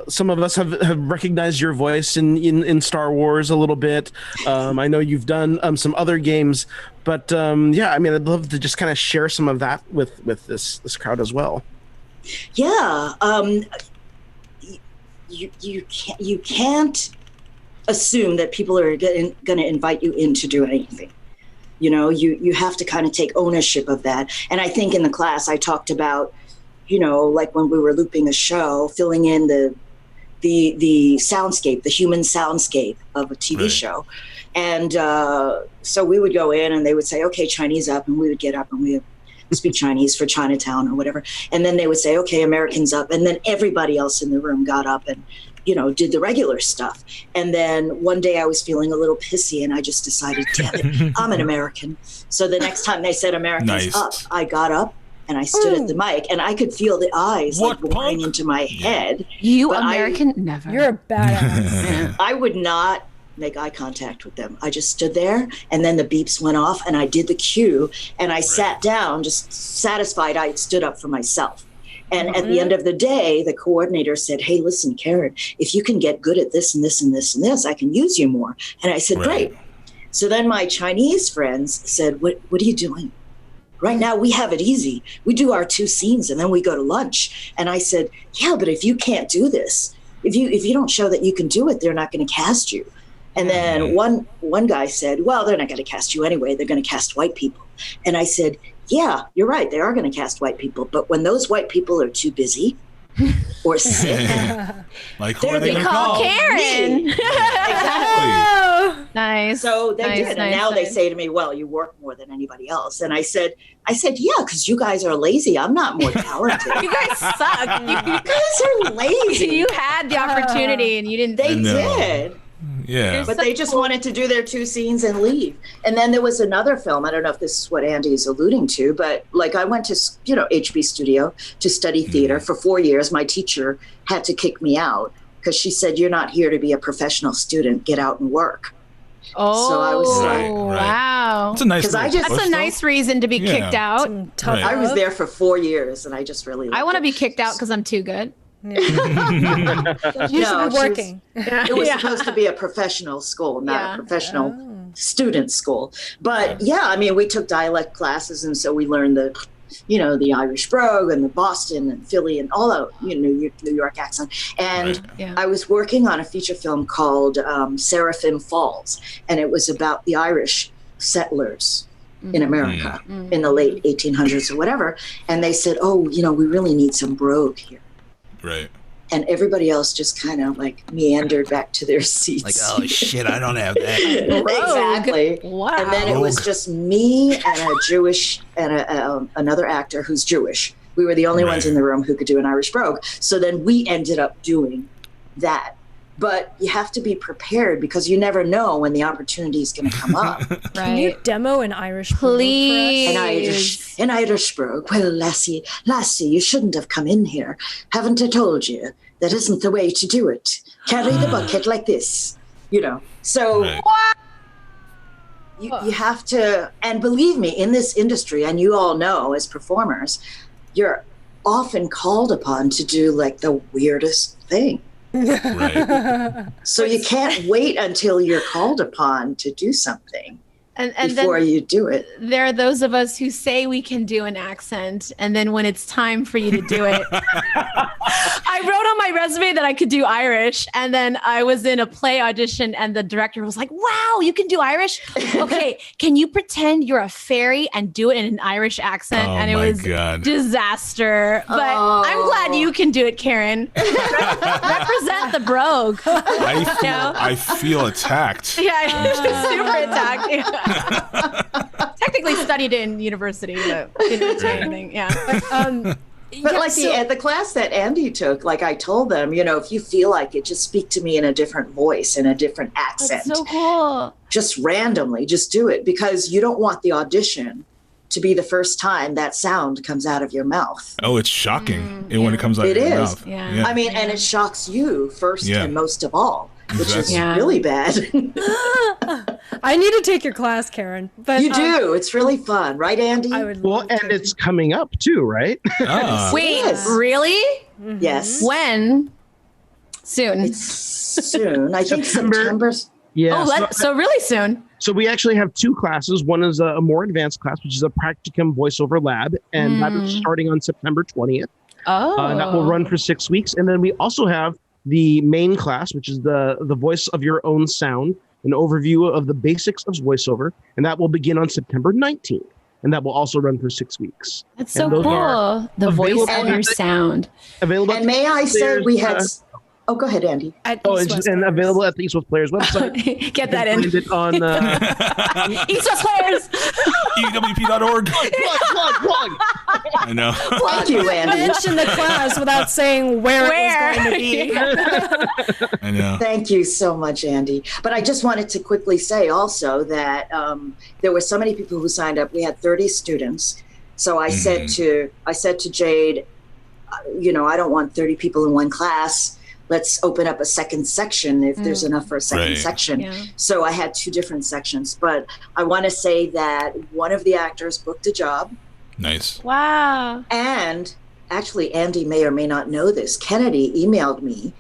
some of us have recognized your voice in Star Wars a little bit. I know you've done some other games, but I'd love to just kind of share some of that with this crowd as well. Yeah, you can't assume that people are going to invite you in to do anything. You have to kind of take ownership of that. And I think in the class I talked about, like when we were looping a show, filling in the soundscape, the human soundscape of a TV show. And so we would go in and they would say, okay, Chinese up. And we would get up and we would speak Chinese for Chinatown or whatever. And then they would say, okay, Americans up. And then everybody else in the room got up and, did the regular stuff. And then one day I was feeling a little pissy and I just decided, damn it, I'm an American. So the next time they said Americans up, I got up. And I stood at the mic, and I could feel the eyes boring into my head. You American? Never. You're a badass. I would not make eye contact with them. I just stood there, and then the beeps went off, and I did the cue, and I sat down, just satisfied I had stood up for myself. And at the end of the day, the coordinator said, hey, listen, Karen, if you can get good at this and this and this and this, I can use you more. And I said, great. So then my Chinese friends said, what are you doing? Right now, we have it easy. We do our 2 scenes and then we go to lunch. And I said, yeah, but if you can't do this, if you don't show that you can do it, they're not going to cast you. And then one guy said, well, they're not going to cast you anyway. They're going to cast white people. And I said, yeah, you're right. They are going to cast white people. But when those white people are too busy or sick, like who are they going to call? Karen. Exactly. Nice. So they did. And now they say to me, well, you work more than anybody else. And I said, yeah, because you guys are lazy. I'm not more talented. You guys suck. You guys are lazy. You had the opportunity and you didn't. They did. Yeah. But they just wanted to do their 2 scenes and leave. And then there was another film. I don't know if this is what Andy is alluding to, but like I went to, HB Studio to study theater for 4 years. My teacher had to kick me out because she said, you're not here to be a professional student. Get out and work. Oh, so I was like, wow. That's a nice That's a nice reason to be kicked out. I was there for 4 years and I just really I want to be kicked out because I'm too good. You should be working. It was supposed to be a professional school, not a professional student school. But we took dialect classes, and so we learned the Irish brogue and the Boston and Philly and all that, New York accent. And I was working on a feature film called Seraphim Falls, and it was about the Irish settlers in America in the late 1800s or whatever. And they said, we really need some brogue here. Right. And everybody else just kind of like meandered back to their seats. Like, oh shit, I don't have that. Exactly. Wow. And then it was just me and a Jewish and another actor who's Jewish. We were the only ones in the room who could do an Irish brogue. So then we ended up doing that. But you have to be prepared because you never know when the opportunity is going to come up. Right. Can you demo an Irish Please. An Irish brogue. Well, lassie, you shouldn't have come in here. Haven't I told you? That isn't the way to do it. Carry the bucket like this, So you have to, and believe me, in this industry, and you all know as performers, you're often called upon to do like the weirdest thing. Right. So you can't wait until you're called upon to do something and before you do it. There are those of us who say we can do an accent, and then when it's time for you to do it, I wrote on my resume that I could do Irish, and then I was in a play audition, and the director was like, "Wow, you can do Irish? Okay, can you pretend you're a fairy and do it in an Irish accent?" Oh and it my was God. disaster. But I'm glad you can do it, Karen. Represent the brogue. I feel attacked. Yeah, super attacked. Yeah. Technically studied in university, but didn't do anything. Yeah. But like the class that Andy took, like I told them, if you feel like it, just speak to me in a different voice, in a different accent. That's so cool. Just randomly, just do it, because you don't want the audition to be the first time that sound comes out of your mouth. Oh, it's shocking when it comes out of your mouth. Yeah. I mean, and it shocks you first and most of all, which is Yeah. really bad. I need to take your class, Karen. But You do. It's really fun, right, Andy? I would Well, love and to. it's coming up too, right? Wait, Yes. really? Yes. When? Soon. It's soon. I think September. September's. Yeah. So really soon. So we actually have two classes. One is a more advanced class, which is a practicum voiceover lab, and that is starting on September 20th. Oh. That will run for 6 weeks. And then we also have the main class, which is the voice of your own sound, an overview of the basics of voiceover, and that will begin on September 19th. And that will also run for 6 weeks. That's so And those are cool. The voice available of your at the- sound. Available. And may I say we had. Oh, go ahead, Andy. At Oh, East and, West and Players. available at the East West Players website. Get that in. Find it on East West Players. EWP.org. plug. I know. Thank you, Andy. Mention the class without saying where it was going to be. I know. Thank you so much, Andy. But I just wanted to quickly say also that there were so many people who signed up. We had 30 students. So I said to Jade, I don't want 30 people in one class. Let's open up a second section if there's enough for a second section. Yeah. So I had 2 different sections. But I want to say that one of the actors booked a job. Nice. Wow. And actually, Andy may or may not know this. Kennedy emailed me.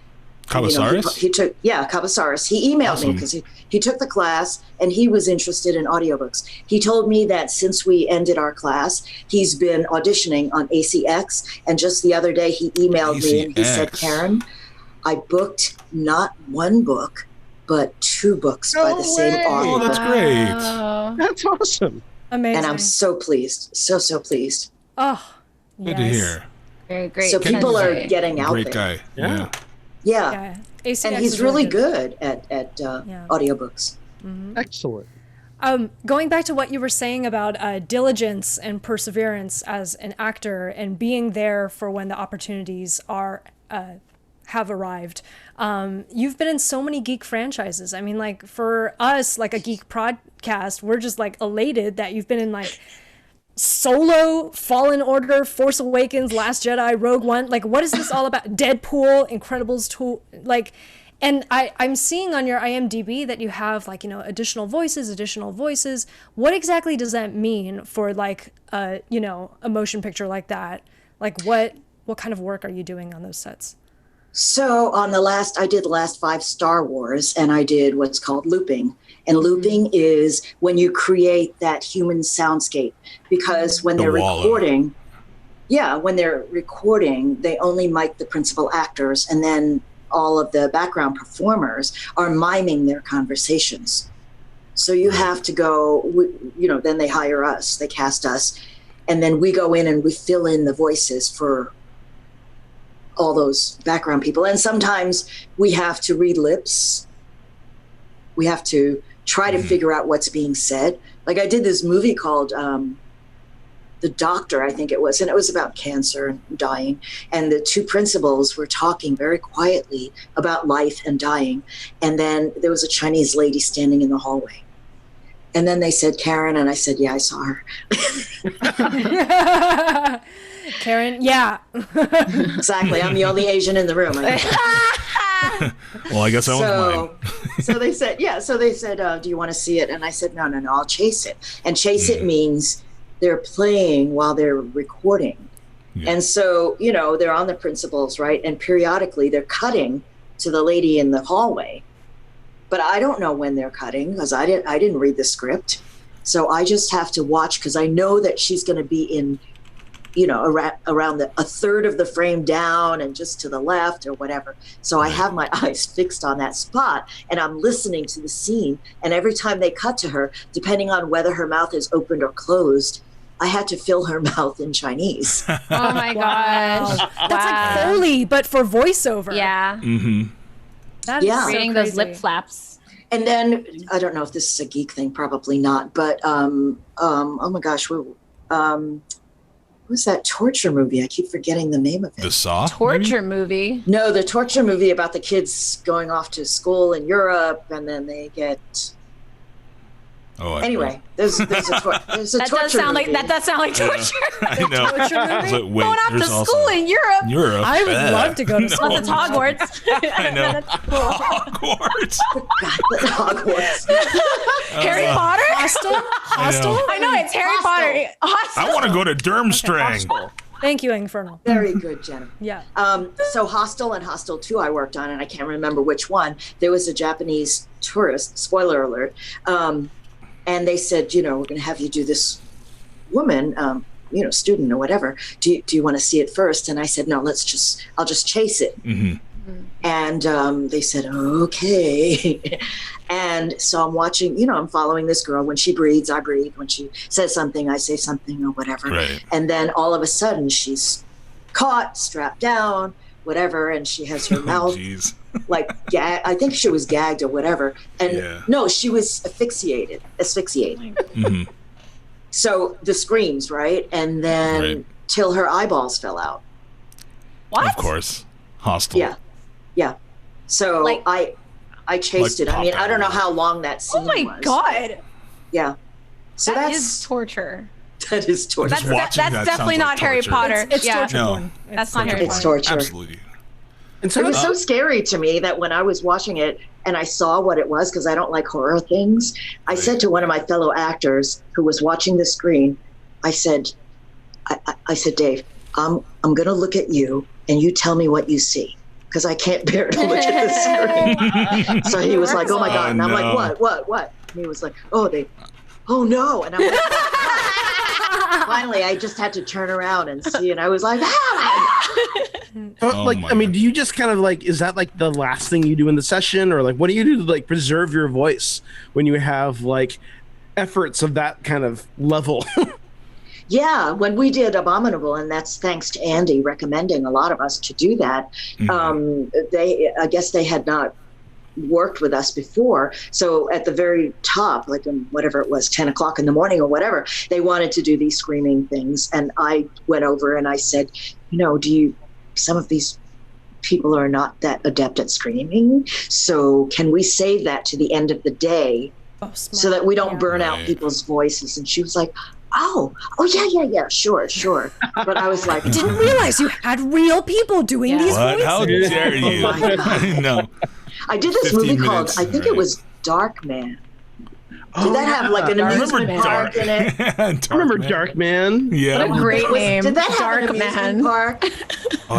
Cabasaris? He took, Cabasaris. He emailed me because he took the class and he was interested in audiobooks. He told me that since we ended our class, he's been auditioning on ACX. And just the other day, he emailed me and he said, "Karen, I booked not 1 book, but 2 books by the same author." Oh, that's great. Oh. That's awesome. Amazing. And I'm so pleased. So pleased. Oh, Good to hear. Very great. So people are Kennedy. getting out Great there. guy. Yeah. Yeah. Yeah. ACX And he's is really good at audiobooks. Excellent. Going back to what you were saying about diligence and perseverance as an actor and being there for when the opportunities have arrived. You've been in so many geek franchises. I mean, like for us, like a geek podcast, we're just like elated that you've been in like Solo, Fallen Order, Force Awakens, Last Jedi, Rogue One. Like, what is this all about? Deadpool, Incredibles 2, like. And I'm seeing on your IMDb that you have like, additional voices. What exactly does that mean for like, a motion picture like that? Like what kind of work are you doing on those sets? So I did the last 5 Star Wars, and I did what's called looping. And looping is when you create that human soundscape, because when they're recording, they only mic the principal actors, and then all of the background performers are miming their conversations. So you have to go, then they hire us, they cast us, and then we go in and we fill in the voices for all those background people. And sometimes we have to read lips. We have to try to figure out what's being said. Like I did this movie called The Doctor, I think it was, and it was about cancer and dying. And the 2 principals were talking very quietly about life and dying. And then there was a Chinese lady standing in the hallway. And then they said, "Karen," and I said, "Yeah, I saw her." Karen, yeah. Exactly. I'm the only Asian in the room. Well, I guess that one's mine. So they said, "Do you want to see it?" And I said, no, I'll chase it. And chase it means they're playing while they're recording. Yeah. And so, they're on the principals, right? And periodically they're cutting to the lady in the hallway. But I don't know when they're cutting because I didn't read the script. So I just have to watch because I know that she's going to be in around a third of the frame down and just to the left or whatever. So I have my eyes fixed on that spot and I'm listening to the scene. And every time they cut to her, depending on whether her mouth is opened or closed, I had to fill her mouth in Chinese. Oh my gosh. That's like Foley, but for voiceover. Yeah. Mm-hmm. That is so Reading crazy. those lip flaps. And then, I don't know if this is a geek thing, probably not, but oh my gosh, what's that torture movie? I keep forgetting the name of it. The Saw? Torture movie. No, the torture movie about the kids going off to school in Europe and then they get... Anyway, there's a torture movie. That does sound like torture. I know. Torture movie? I was like, wait, Going off to there's also school in Europe. Europe. I would love to go to school. Unless it's Hogwarts. I know. That's cool. Hogwarts. Hogwarts. Harry Potter? Hostel? I know, it's Harry Potter. Hostel. I want to go to Durmstrang. Thank you, Infernal. Very good, Jenna. Yeah. So Hostel and Hostel 2 I worked on, and I can't remember which one. There was a Japanese tourist, spoiler alert, and they said, we're going to have you do this woman, student or whatever. Do you want to see it first? And I said, no, I'll just chase it. Mm-hmm. And they said, okay. And so I'm watching, I'm following this girl. When she breathes, I breathe. When she says something, I say something or whatever. Right. And then all of a sudden she's caught, strapped down, whatever. And she has her mouth like I think she was gagged or whatever. And no, she was asphyxiated. Mm-hmm. So the screams, right? And then till her eyeballs fell out. What? Of course. Hostile. Yeah. So I chased it. I mean, I don't know how long that scene was. Oh my God. Yeah. So that is torture. That is torture. That's definitely not Harry Potter. It's torture. No. That's not Harry Potter. It's torture. Absolutely. And so it was so scary to me that when I was watching it and I saw what it was, because I don't like horror things, I said to one of my fellow actors who was watching the screen, I said, Dave, I'm going to look at you and you tell me what you see, because I can't bear to look at the screen. So he was like, oh my God. And I'm like, what? And he was like, oh no. And I'm like, finally, I just had to turn around and see, and I was like, do you just kind of like, is that like the last thing you do in the session, or like what do you do to like preserve your voice when you have like efforts of that kind of level? Yeah, when we did Abominable, and that's thanks to Andy recommending a lot of us to do that, I guess they had not worked with us before. So at the very top, like whatever it was, 10 o'clock in the morning or whatever, they wanted to do these screaming things. And I went over and I said, some of these people are not that adept at screaming. So can we save that to the end of the day so that we don't burn out people's voices? And she was like, oh yeah, sure. But I was like, I didn't realize you had real people doing these voices. How dare you? Oh No. I did this movie called, I think it was Dark Man. Did that have like an amusement park in it? I remember Dark Man. Yeah. What a great name. Did that Dark have an amusement Man. park?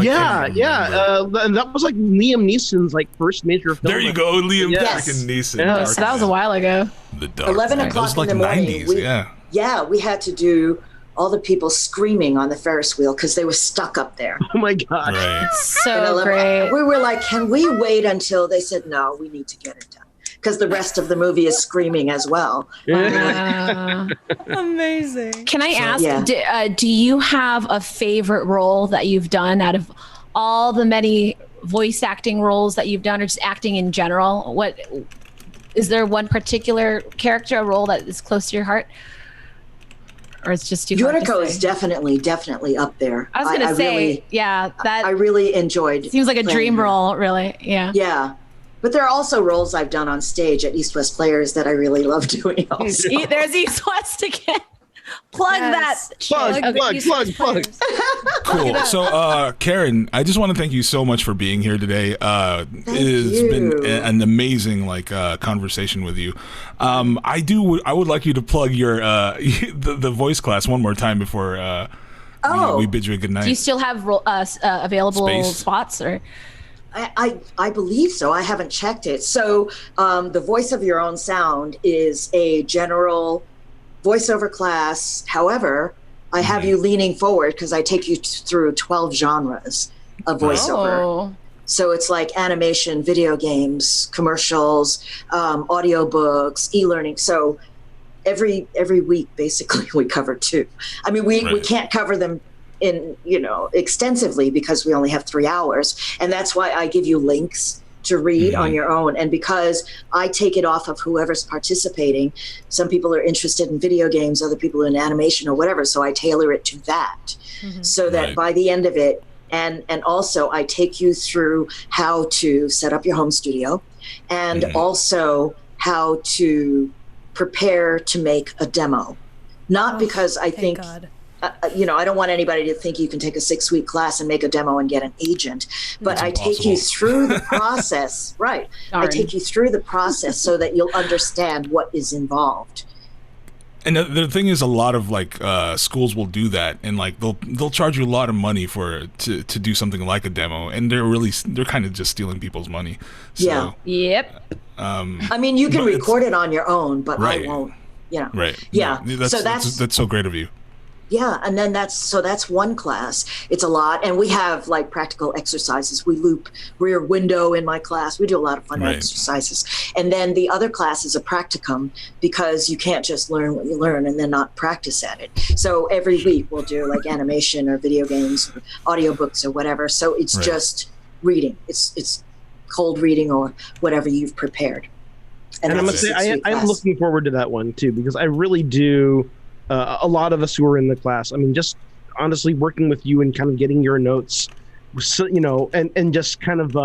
Yeah. And that was like Liam Neeson's like first major film. There you go, Liam Yes. freaking Neeson. Yeah. So that was a while ago. The Dark 11 Man. o'clock That was like in the morning. 90s, we had to do all the people screaming on the Ferris wheel because they were stuck up there. Oh my God. Right. So great. We were like, can we wait until they said, no, we need to get it done. Because the rest of the movie is screaming as well. Amazing. Can I ask, do you have a favorite role that you've done out of all the many voice acting roles that you've done, or just acting in general? What is there one particular character or role that is close to your heart? Or it's just too hard to Yuriko say? is definitely up there. I was going to say, really, that I really enjoyed. seems like a dream her. role, really. Yeah. Yeah. But there are also roles I've done on stage at East West Players that I really love doing also. There's East West again. Plug Yes. that. Plug. Cool. So, Karen, I just want to thank you so much for being here today. It has been an amazing conversation with you. I would like you to plug your the voice class one more time before we bid you a good night. Do you still have available Space? spots, or? I believe so. I haven't checked it. So the Voice of Your Own Sound is a general voiceover class. However, I have you leaning forward because I take you through 12 genres of voiceover. Oh. So it's like animation, video games, commercials, audiobooks, e-learning. So every week, basically, we cover 2. I mean, we can't cover them in, extensively because we only have 3 hours. And that's why I give you links to read on your own. And because I take it off of whoever's participating, some people are interested in video games, other people in animation or whatever. So I tailor it to that so that by the end of it, and also I take you through how to set up your home studio and also how to prepare to make a demo. Not because I think, I don't want anybody to think you can take a 6-week class and make a demo and get an agent, but I take you through the process, right? I take you through the process so that you'll understand what is involved. And the thing is, a lot of schools will do that, and they'll charge you a lot of money to do something like a demo, and they're kind of just stealing people's money. So, yeah. Yep. I mean, you can record it on your own, but I won't. Right. Yeah. No, that's so great of you. Yeah, and then that's one class. It's a lot, and we have practical exercises. We loop Rear Window in my class. We do a lot of fun exercises, and then the other class is a practicum because you can't just learn what you learn and then not practice at it. So every week we'll do animation or video games, or audiobooks or whatever. So it's just reading. It's cold reading or whatever you've prepared. And I must say, I'm looking forward to that one too because I really do. A lot of us who are in the class, I mean, just honestly working with you and kind of getting your notes, so, and just kind of,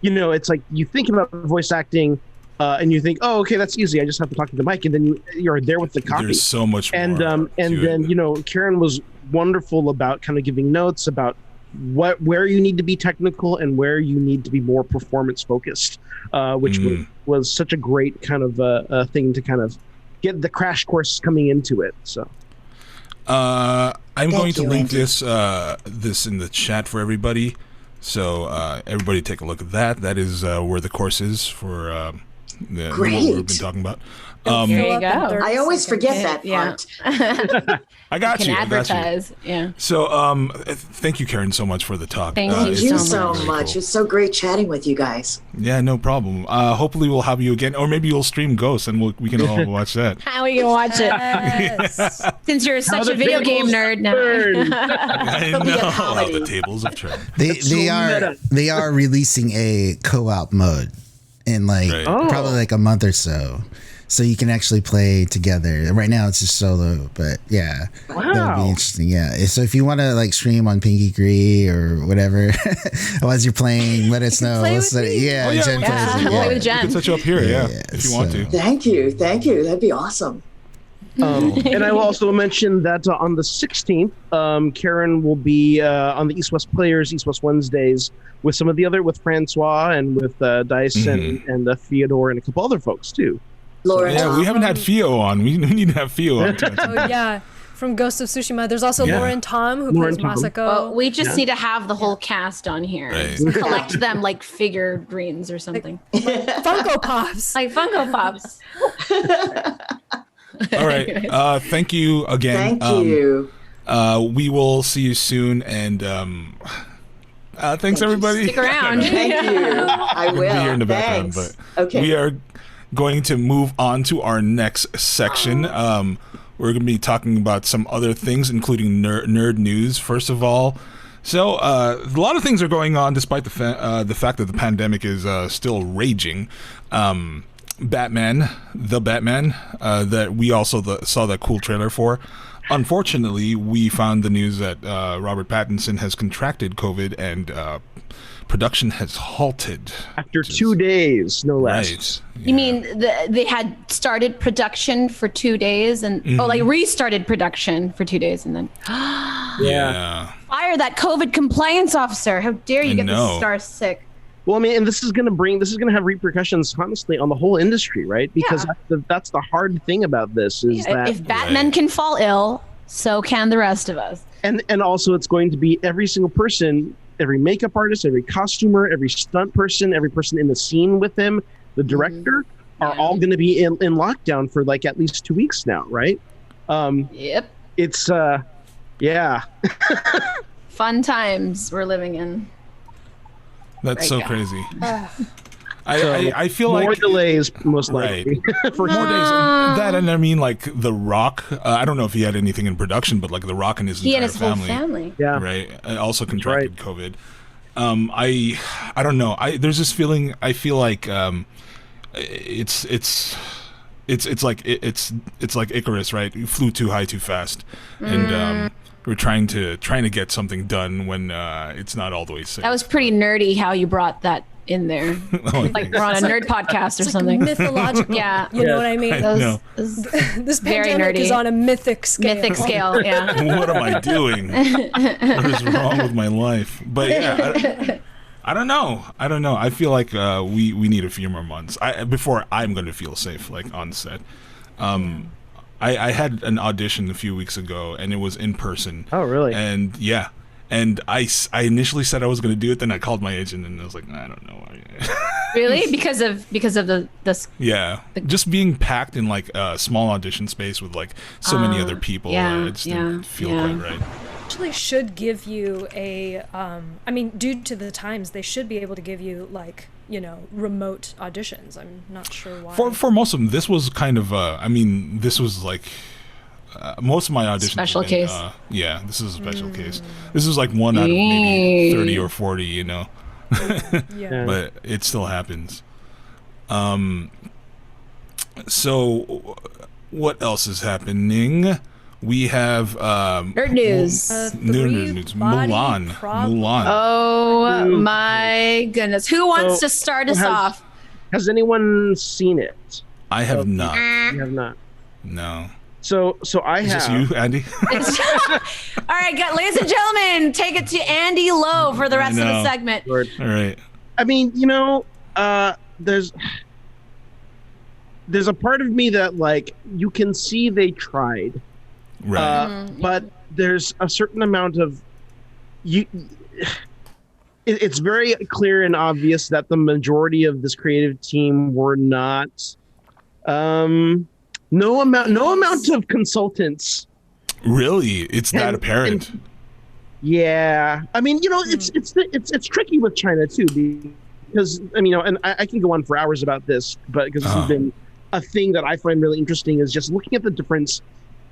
it's like you think about voice acting and you think, oh, okay, that's easy. I just have to talk to the mic. And then you're there with the copy. There's so much more. And then, Karen was wonderful about kind of giving notes about where you need to be technical and where you need to be more performance focused, which was such a great kind of thing to kind of get the crash course coming into it. So I'm going to link this in the chat for everybody, so everybody take a look at that. That is where the course is for what we've been talking about. There you go. I always forget that part. I got you. Advertise. Yeah. So thank you, Karen, so much for the talk. Thank you so much. Cool. It's so great chatting with you guys. Yeah, no problem. Hopefully we'll have you again, or maybe you'll stream Ghost and we can all watch that. How are you gonna watch it? Yes. Since you're such a video game nerd now. I know how the tables have turned. They are releasing a co-op mode in probably a month or so. So you can actually play together. Right now it's just solo, but that would be interesting. Yeah. So if you want to stream on Pinky Gree or whatever, as you're playing, let us know. Jen play with Jen. We can set you up here, if you want to. Thank you. That'd be awesome. And I will also mention that on the 16th, Karen will be on the East West Players, East West Wednesdays with some of the other, with Francois and with Dice and Theodore and a couple other folks too. Lauren, we haven't had Theo on. We need to have Theo on. Oh yeah, from Ghost of Tsushima. There's also Lauren Tom who plays Masako. Well, we just need to have the whole cast on here. Right. Collect them like figurines or something. Funko Pops. Like Funko Pops. All right. Thank you again. Thank you. We will see you soon, and thanks everybody. Stick around. Thank you. I will. Be here in the background, but we are going to move on to our next section. We're going to be talking about some other things, including nerd news, first of all. So a lot of things are going on despite the fact that the pandemic is still raging. Batman, that we also saw that cool trailer for. Unfortunately, we found the news that Robert Pattinson has contracted COVID and production has halted. After 2 days, no less. Right. Yeah. You mean they had started production for 2 days and restarted production for 2 days and then fire that COVID compliance officer. How dare you get the star sick? Well, I mean, and this is going to have repercussions, honestly, on the whole industry, right? Because that's the hard thing about this is that if Batman can fall ill, so can the rest of us. And also, it's going to be every single person, every makeup artist, every costumer, every stunt person, every person in the scene with him, the director, are all going to be in lockdown for at least 2 weeks now, right? Yep. It's yeah. Fun times we're living in. That's Right so now. crazy. I feel more like delays, most likely. For more sure. days. That and I mean, like The Rock. I don't know if he had anything in production, but like The Rock and his He and entire his whole family, family. Yeah. right, also contracted COVID. I don't know. There's this feeling. I feel like it's like Icarus, right? You flew too high too fast, and we're trying to get something done when it's not all the way safe. That was pretty nerdy how you brought that in there. Like we're on a nerd podcast or It's something. like mythological. Yeah. You know what I mean? No. This Very pandemic nerdy. is on a mythic scale. Mythic scale, yeah. What am I doing? What is wrong with my life? But yeah, I don't know. I feel like we need a few more months before I'm going to feel safe, like on set. I had an audition a few weeks ago, and it was in person. Oh, really? And yeah. And I initially said I was going to do it, then I called my agent, and I was like, I don't know. Really? Because of the Yeah, just being packed in like a small audition space with like so many other people, it just didn't feel quite right. Actually should give you a I mean, due to the times, they should be able to give you like, you know, remote auditions. I'm not sure why. For most of them, this was kind of this was like most of my auditions Special have been, case. Yeah, this is a special case. This is like one out of maybe 30 or 40, you know. Yeah. But it still happens. So what else is happening? We have nerd news. Nerd news. Mulan. Oh my goodness. Who wants So, to start us off? Has anyone seen it? I have not. You have not. No. So I Is have. this you, Andy? All right, ladies and gentlemen, take it to Andy Lowe for the rest of the segment. Lord. All right. I mean, you know, there's a part of me that like you can see they tried, Right. but there's a certain amount of you. It's very clear and obvious that the majority of this creative team were not. No amount of consultants. Really? It's that apparent. Yeah, I mean, you know, it's tricky with China too, because I mean, you know, and I can go on for hours about this, but because this has been a thing that I find really interesting is just looking at the difference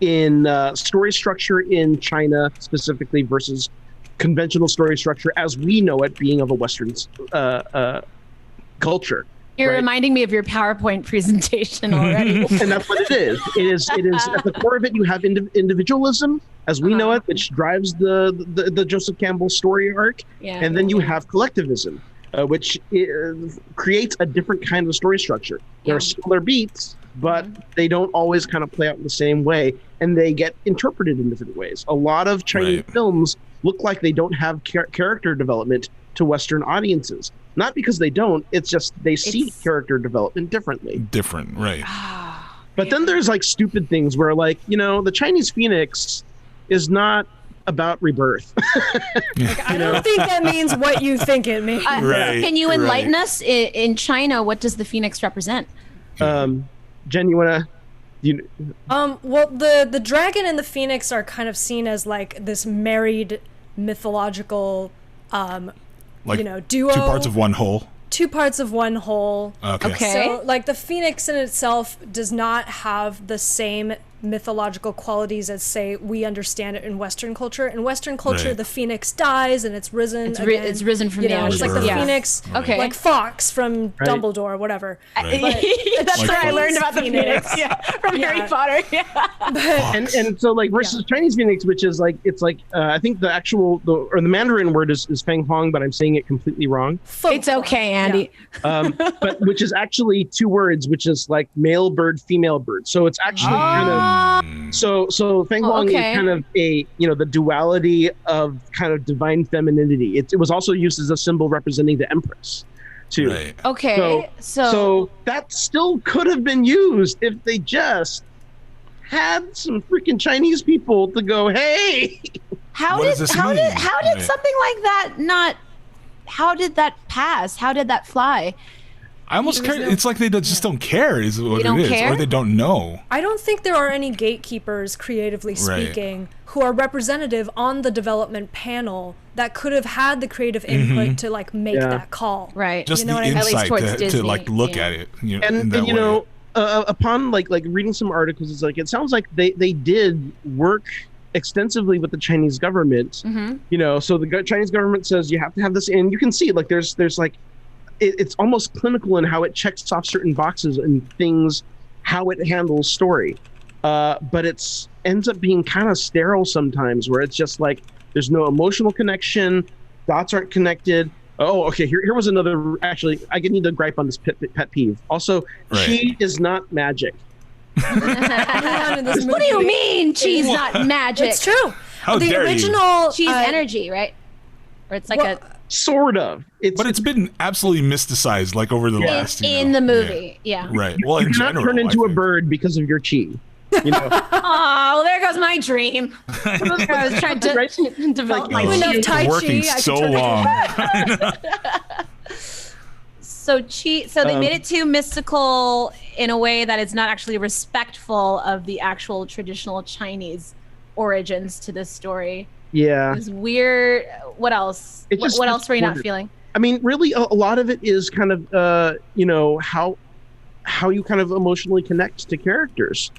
in story structure in China specifically versus conventional story structure as we know it, being of a Western culture. You're right? reminding me of your PowerPoint presentation already. And that's what it is. It is at the core of it. You have individualism, as we know it, which drives the Joseph Campbell story arc, and then you have collectivism, which creates a different kind of story structure. There are similar beats, but they don't always kind of play out in the same way, and they get interpreted in different ways. A lot of Chinese films look like they don't have character development to Western audiences. Not because they don't, it's just they see character development differently. Different, right. But then there's like stupid things where like, you know, the Chinese Phoenix is not about rebirth. I don't think that means what you think it means. Right, Can you enlighten us? In China, what does the Phoenix represent? Jen, you wanna Well, the dragon and the phoenix are kind of seen as like this married mythological Like you know, duo. two parts of one whole. Two parts of one whole. Okay. So, like, the phoenix in itself does not have the same mythological qualities as, say, we understand it in Western culture. In Western culture, Right. the phoenix dies and it's risen again. It's risen from you the know, ashes. it's like the Yeah. phoenix, Okay. like Fox from Right. Dumbledore or whatever. Right. That's Like where I Fox. learned about the Phoenix. From Yeah. Harry Potter. Yeah. and so like versus Chinese Phoenix, which is like it's like I think the actual the Mandarin word is Feng Hong, but I'm saying it completely wrong. It's okay, Andy. But which is actually two words, which is like male bird, female bird. So it's actually kind of so Feng Hong okay. is kind of a, you know, the duality of kind of divine femininity. It was also used as a symbol representing the Empress too. Right. Okay. So that still could have been used if they just had some freaking Chinese people to go, hey. How What did does this how mean? did how did Right. something like that not? How did that pass? How did that fly? I almost care. It's like they just don't care, is what it is, or they don't know. I don't think there are any gatekeepers, creatively speaking, who are representative on the development panel that could have had the creative input to like make that call. Right. Just the insight to like look at it. And you know, upon like reading some articles, it's like it sounds like they did work extensively with the Chinese government. You know, so the Chinese government says you have to have this in. You can see like there's like it's almost clinical in how it checks off certain boxes and things, how it handles story. But it's ends up being kind of sterile sometimes, where it's just like there's no emotional connection, dots aren't connected. Oh, okay. Here was another. Actually, I need to gripe on this pet peeve. Also, chi is not magic. What do you mean chi's not magic? It's true. How the dare original chi's energy, right? Or it's like a sort of. But it's been absolutely mysticized, like over the last in the movie. Yeah. Right. Well, you in cannot general, turn into a bird because of your chi. You know. Oh, well, there goes my dream. I was trying to develop my chi. Working so long. So they made it too mystical in a way that is not actually respectful of the actual traditional Chinese origins to this story. Yeah. It was weird. What else? What else were you not feeling? I mean, really, a lot of it is kind of, you know, how you kind of emotionally connect to characters.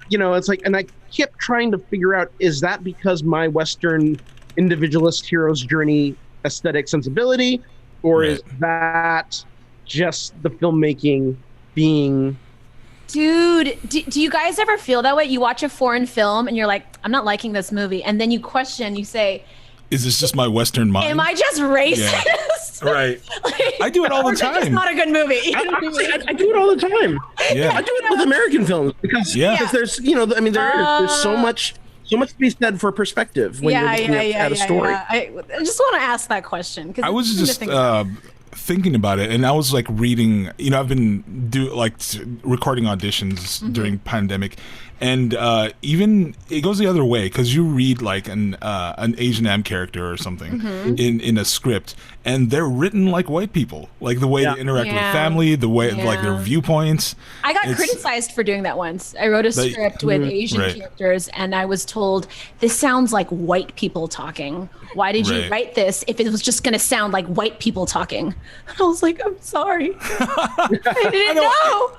You know, it's like, and I kept trying to figure out, is that because my Western individualist hero's journey aesthetic sensibility, or is that just the filmmaking being... Dude, do you guys ever feel that way? You watch a foreign film and you're like, I'm not liking this movie. And then you question, you say, is this just my Western mind? Am I just racist? Yeah. Right. I do it all the time. It's not a good movie. I do it all the time. Yeah. I do it with American films because there's, you know, I mean, there's so much to be said for perspective when you're looking at a story. I just want to ask that question. I was just thinking about it, and I was like reading, you know, I've been recording auditions during pandemic, and even it goes the other way, because you read like an Asian Am character or something in a script, and they're written like white people, like the way they interact with family, the way like their viewpoints. I got criticized for doing that once. I wrote a script with Asian characters, and I was told, this sounds like white people talking. Why did you write this if it was just going to sound like white people talking? I was like, I'm sorry. I didn't know.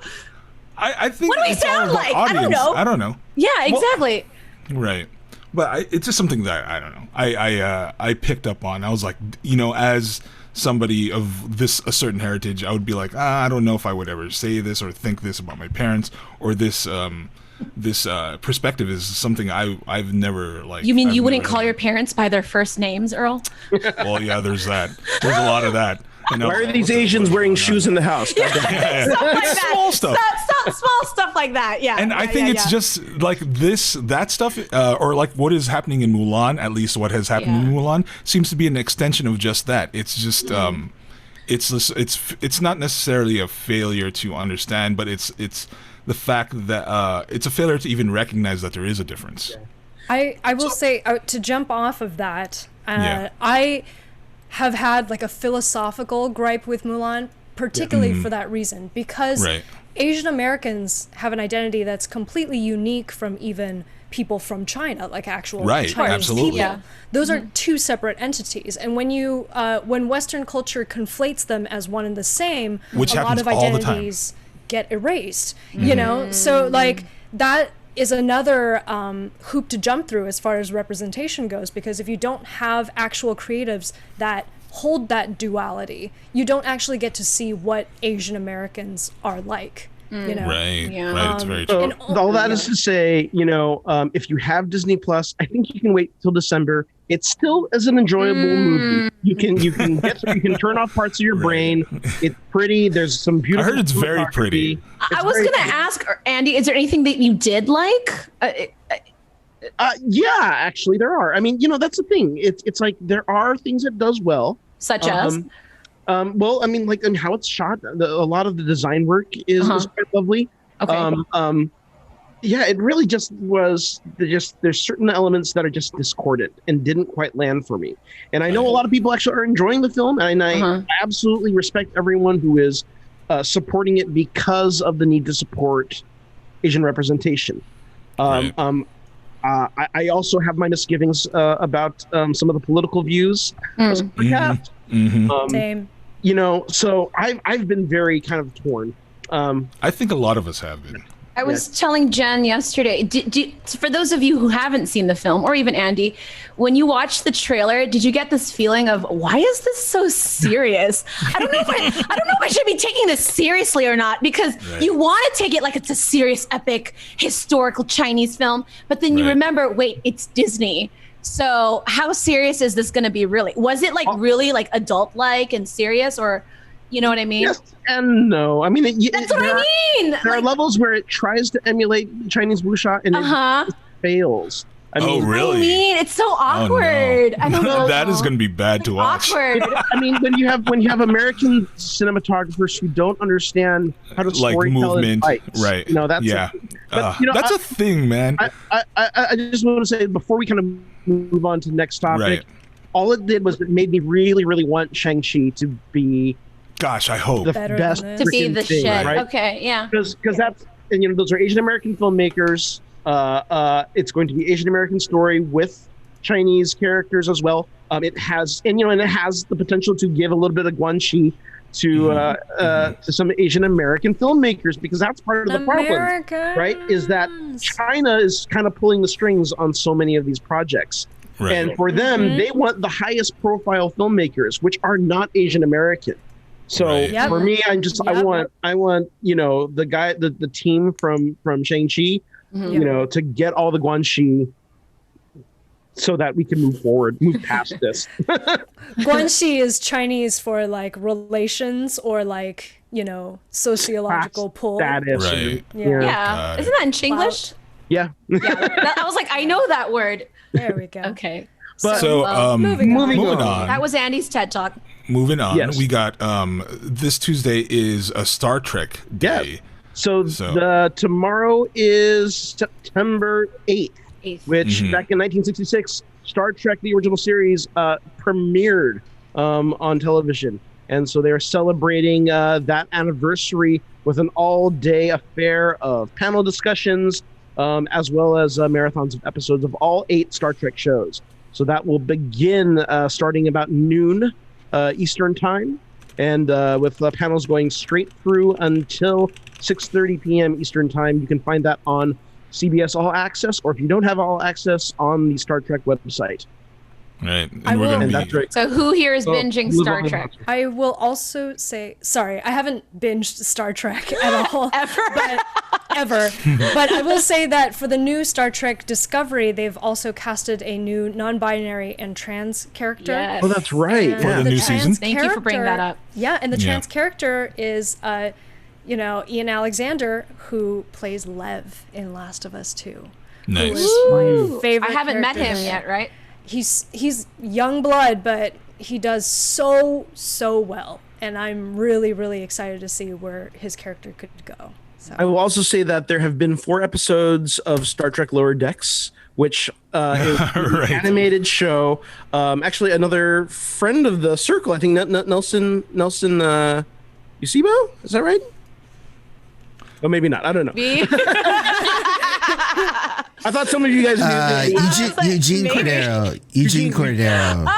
I think what do we sound like? Audience. I don't know. Yeah, exactly. Well, right. But it's just something that I don't know. I picked up on. I was like, you know, as somebody of a certain heritage, I would be like, I don't know if I would ever say this or think this about my parents, or this perspective is something I've never like. You mean you wouldn't call your parents by their first names, Earl? Well, yeah, there's that. There's a lot of that. Why are these Asians wearing shoes in the house? Stuff like that. Small stuff. Small stuff like that. Yeah. And I think it's just like that stuff, or like what is happening in Mulan. At least what has happened in Mulan seems to be an extension of just that. It's just it's not necessarily a failure to understand, but it's the fact that it's a failure to even recognize that there is a difference. I will say, to jump off of that, I have had like a philosophical gripe with Mulan, particularly for that reason, because Asian Americans have an identity that's completely unique from even people from China, like actual Chinese people. Yeah. Those are two separate entities, and when Western culture conflates them as one and the same, which a lot of identities get erased. You know, so like that is another hoop to jump through as far as representation goes, because if you don't have actual creatives that hold that duality, you don't actually get to see what Asian Americans are like. You know? Right, it's very true. All that is to say, you know, if you have Disney Plus, I think you can wait till December. It still is an enjoyable movie. You can turn off parts of your brain. It's pretty. There's some beautiful. I heard it's very pretty. I was going to ask, Andy, is there anything that you did like? Yeah, actually, there are. I mean, you know, that's the thing. It's like there are things it does well, such as. Well, I mean, like, and how it's shot. A lot of the design work is quite lovely. Okay. Yeah, it really just was. There's certain elements that are just discordant and didn't quite land for me. And I know a lot of people actually are enjoying the film, and I absolutely respect everyone who is supporting it because of the need to support Asian representation. I also have my misgivings about some of the political views. Same. You know, so I've been very kind of torn. I think a lot of us have been. I was telling Jen yesterday, for those of you who haven't seen the film, or even Andy, when you watched the trailer, did you get this feeling of, why is this so serious? I don't know if I should be taking this seriously or not, because you want to take it like it's a serious, epic, historical Chinese film, but then you remember, wait, it's Disney. So how serious is this going to be really? Was it like really like adult-like and serious, or... You know what I mean? Yes and no. I mean, that's what I mean. There are levels where it tries to emulate Chinese wuxia and it fails. I mean, really? I mean, it's so awkward. Oh, no. I don't know. That is going to be bad to watch. Awkward. I mean, when you have American cinematographers who don't understand how to like movement, right? You know, that's that's a thing, man. I just want to say before we kind of move on to the next topic, all it did was it made me really, really want Shang-Chi to be. Gosh, I hope the best to be the thing, shit. Right? Okay, yeah. Because that's, and you know, those are Asian American filmmakers. It's going to be Asian American story with Chinese characters as well. It has the potential to give a little bit of guanxi to some Asian American filmmakers, because that's part of the problem, right? Is that China is kind of pulling the strings on so many of these projects. Right. And for them, they want the highest profile filmmakers, which are not Asian American. So for me, I want, you know, the team from Shang-Chi, you know, to get all the guanxi so that we can move past this. Guanxi is Chinese for like relations or like, you know, sociological pull. Status. Right. Yeah. Isn't that in Chinglish? Yeah. I was like, I know that word. There we go. Okay. But moving on. That was Andy's TED Talk. Moving on, we got this Tuesday is a Star Trek day. Yeah. So the tomorrow is September 8th, which back in 1966, Star Trek, the original series, premiered on television. And so they're celebrating that anniversary with an all-day affair of panel discussions, as well as marathons of episodes of all 8 Star Trek shows. So that will begin starting about noon Eastern time, and with panels going straight through until 6:30 p.m. Eastern time. You can find that on CBS All Access, or if you don't have All Access, on the Star Trek website. Right. And that's right. So who here is binging Star Trek? I will also say, sorry, I haven't binged Star Trek at all. Ever. But I will say that for the new Star Trek Discovery, they've also casted a new non-binary and trans character. Yes. Oh, that's right. For the new season. Thank you for bringing that up. Yeah, and the trans character is, you know, Ian Alexander, who plays Lev in Last of Us 2. Nice. Who is my favorite I haven't met character. him yet, right? He's young blood, but he does so well, and I'm really, really excited to see where his character could go. So. I will also say that there have been 4 episodes of Star Trek Lower Decks, which is an animated show. Actually, another friend of the circle, I think Nelson Yusibo, is that right? Or maybe not. I don't know. I thought some of you guys knew. Eugene Cordero. Eugene Cordero.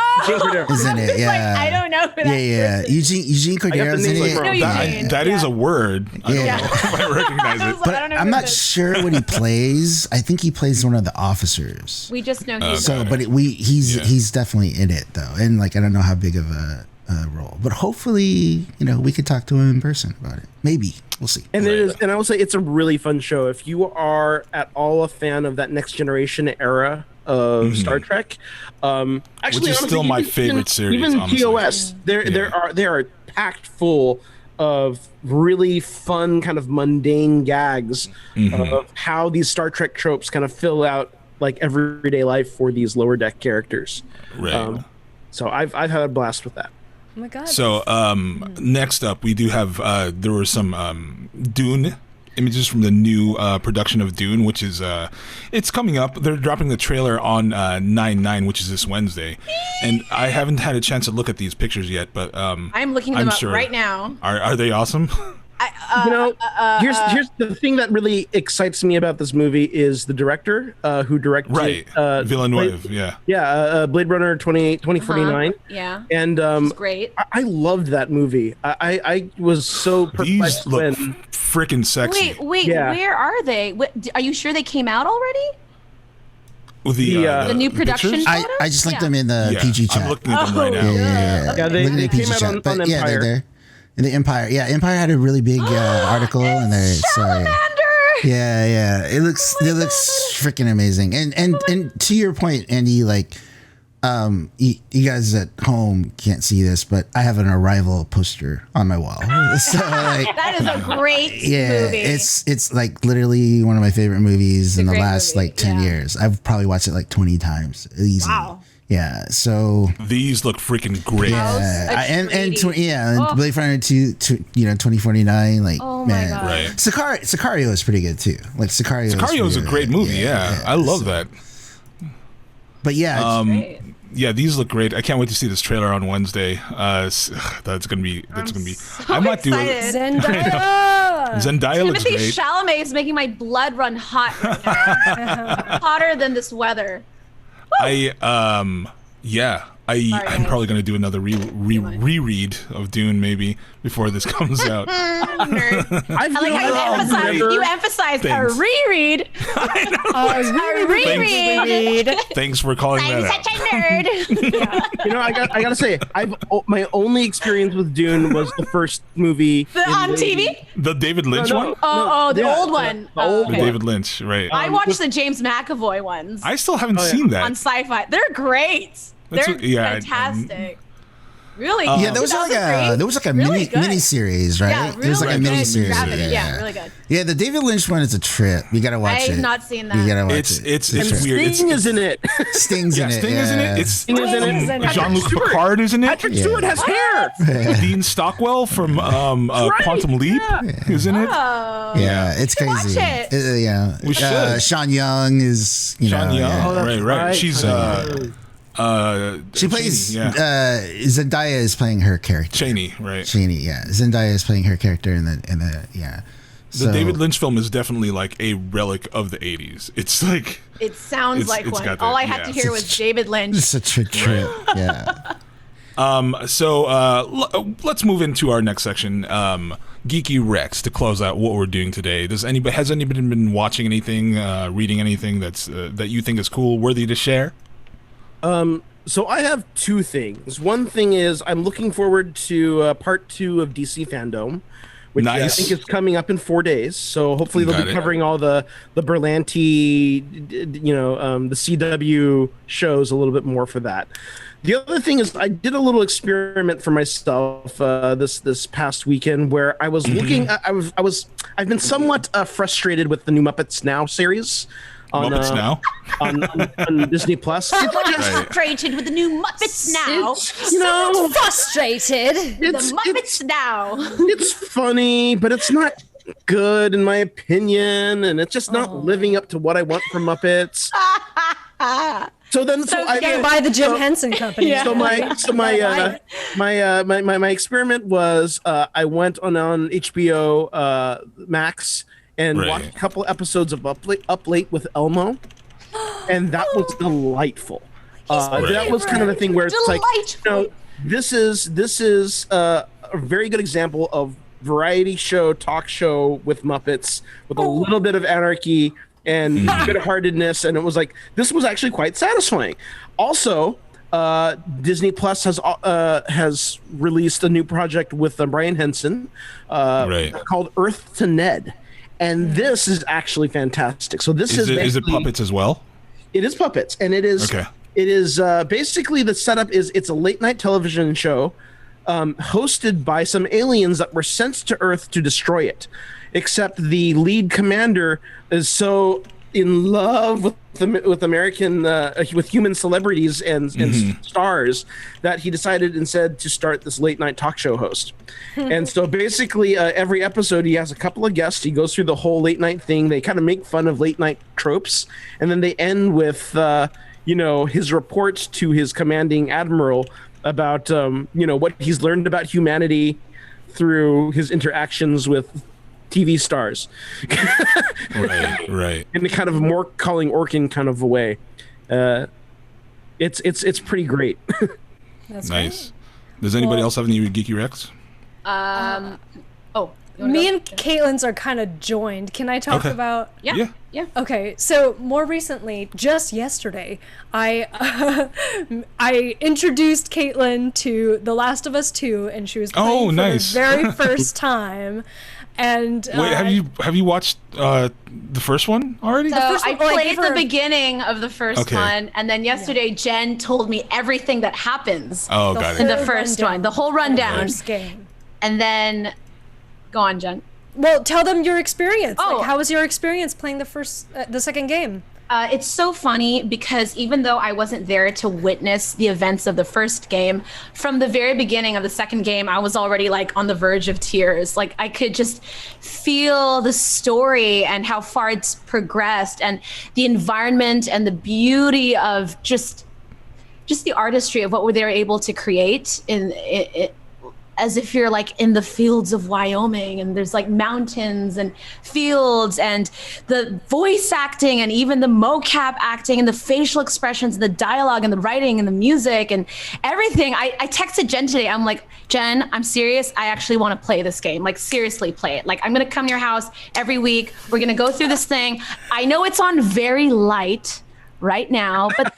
Isn't it? Yeah. I don't know who that Yeah. Eugene Cordero is in it. That is a word. I don't know if I recognize it. But I'm not sure what he plays. I think he plays one of the officers. We just know he's he's definitely in it though, and like I don't know how big of a role, but hopefully, you know, we could talk to him in person about it. Maybe we'll see. And it is, and I will say it's a really fun show. If you are at all a fan of that Next Generation era of Star Trek, actually, which is still my favorite series. Even honestly. TOS, they are packed full of really fun, kind of mundane gags of how these Star Trek tropes kind of fill out like everyday life for these lower deck characters. Right. So I've had a blast with that. Oh my God. So next up, we do have there were some Dune images from the new production of Dune, which is it's coming up. They're dropping the trailer on 9/9, which is this Wednesday, and I haven't had a chance to look at these pictures yet. But I'm looking them up right now. Are they awesome? Here's the thing that really excites me about this movie is the director who directed Villeneuve, Blade Runner 2049. Yeah, and great. I loved that movie. I was so perplexed. These look freaking sexy. Wait, where are they? Are you sure they came out already? The new production pictures? photos? I just linked them in the PG chat. I'm looking at them right now. Yeah, they came out on Empire. Yeah, they're there. In the Empire, Empire had a really big article, and they're sorry. Yeah, it looks freaking amazing. And to your point, Andy, like, you guys at home can't see this, but I have an Arrival poster on my wall. So like, that is a great movie. It's like literally one of my favorite movies in the last like 10 years. I've probably watched it like 20 times easy. Wow. Yeah, so these look freaking great. Yeah, and Blade Runner 2049. Like, oh man, my God. Right. Sicario is pretty good too. Like Sicario is a great movie. Yeah, I love that. But these look great. I can't wait to see this trailer on Wednesday. That's gonna be. So I might excited. do it. Zendaya looks Timothy great. Chalamet is making my blood run hot right now. Hotter than this weather. I'm probably going to do another reread of Dune maybe before this comes out. Nerd. I like how you emphasized a reread. A reread. Thanks for calling that out. I'm such a nerd. I gotta say, my only experience with Dune was the first movie on TV. The David Lynch one. The old one. The David Lynch, right? I watched the James McAvoy ones. I still haven't seen that on Sci-Fi. They're great. They're fantastic. Really? There was like a mini series, right? Yeah, there was like a mini series. Yeah, really good. Yeah, the David Lynch one is a trip. You gotta watch it. I have not seen that. You gotta watch it. It's weird. Sting is in it. Sting's in it. Sting is in it. Sting is in it. Jean-Luc Picard is in it. Patrick Stewart has hair. Dean Stockwell from Quantum Leap is in it. Yeah, it's crazy. Watch it. We should. Sean Young is. Sean Young. Yeah. Right. She's she plays Zendaya is playing her character. Cheney, right? Zendaya is playing her character in the The David Lynch film is definitely like a relic of the 80s. It's like it sounds like one. All I had to hear was David Lynch. It's such a trip. Yeah. So let's move into our next section, Geeky Rex, to close out what we're doing today. Has anybody been watching anything, reading anything that you think is cool, worthy to share? So I have two things. One thing is I'm looking forward to part 2 of DC Fandom, which I think is coming up in 4 days. So hopefully they'll be covering all the Berlanti, the CW shows a little bit more for that. The other thing is I did a little experiment for myself this past weekend where I was looking. I've been somewhat frustrated with the new Muppets Now series. Muppets Now on Disney Plus. Frustrated with the new Muppets Now. Frustrated. The Muppets Now. It's funny, but it's not good in my opinion, and it's just not living up to what I want from Muppets. So I buy the Jim Henson Company. Yeah. My experiment was I went on HBO Max and watched a couple episodes of Up Late with Elmo, and that was delightful. That was kind of the thing where it's like, this is a very good example of variety show, talk show with Muppets with a little bit of anarchy and good-heartedness, and it was like this was actually quite satisfying. Also, Disney Plus has released a new project with Brian Henson called Earth to Ned. And this is actually fantastic. So this is it puppets as well? It is puppets, and it is basically the setup is it's a late night television show hosted by some aliens that were sent to Earth to destroy it. Except the lead commander is so in love with American with human celebrities and stars that he decided instead to start this late night talk show host. And so basically every episode he has a couple of guests. He goes through the whole late night thing. They kind of make fun of late night tropes, and then they end with his reports to his commanding admiral about what he's learned about humanity through his interactions with TV stars. right. In a kind of more Colin Orkin kind of a way. It's pretty great. That's nice. Does anybody else have any geeky recs? Me and Caitlin's are kind of joined. Can I talk about? Yeah. Okay, so more recently, just yesterday, I introduced Caitlin to The Last of Us 2, and she was playing for the very first time. And wait, have you watched the first one already? So I played the beginning of the first one, and then yesterday Jen told me everything that happens in the first one, the whole rundown. First game. And then, go on, Jen. Well, tell them your experience. Like, how was your experience playing the second game? It's so funny because even though I wasn't there to witness the events of the first game, from the very beginning of the second game, I was already like on the verge of tears. Like I could just feel the story and how far it's progressed, and the environment and the beauty of just the artistry of what they were able to create in it. As if you're like in the fields of Wyoming, and there's like mountains and fields, and the voice acting and even the mocap acting and the facial expressions and the dialogue and the writing and the music and everything. I texted Jen today. I'm like, Jen, I'm serious. I actually want to play this game. Like seriously play it. Like I'm going to come to your house every week. We're going to go through this thing. I know it's on very light right now, but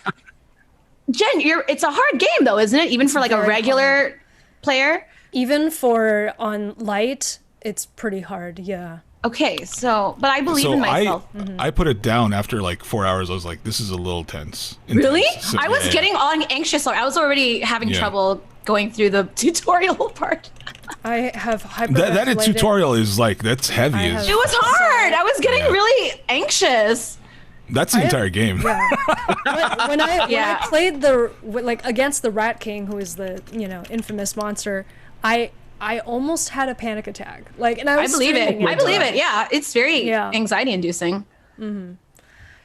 Jen, it's a hard game though, isn't it? Even for like a regular player? Even for on light, it's pretty hard, yeah. Okay, so, but I believe in myself. I put it down after like 4 hours. I was like, this is a little tense. Really? So, I was getting anxious. I was already having trouble going through the tutorial part. I have that tutorial is like, that's heavy. It was hard. I was getting really anxious. That's the entire game. Yeah. when I played against the Rat King, who is the infamous monster, I almost had a panic attack. And I believe it. I believe it. Yeah, it's very anxiety inducing. Mm-hmm.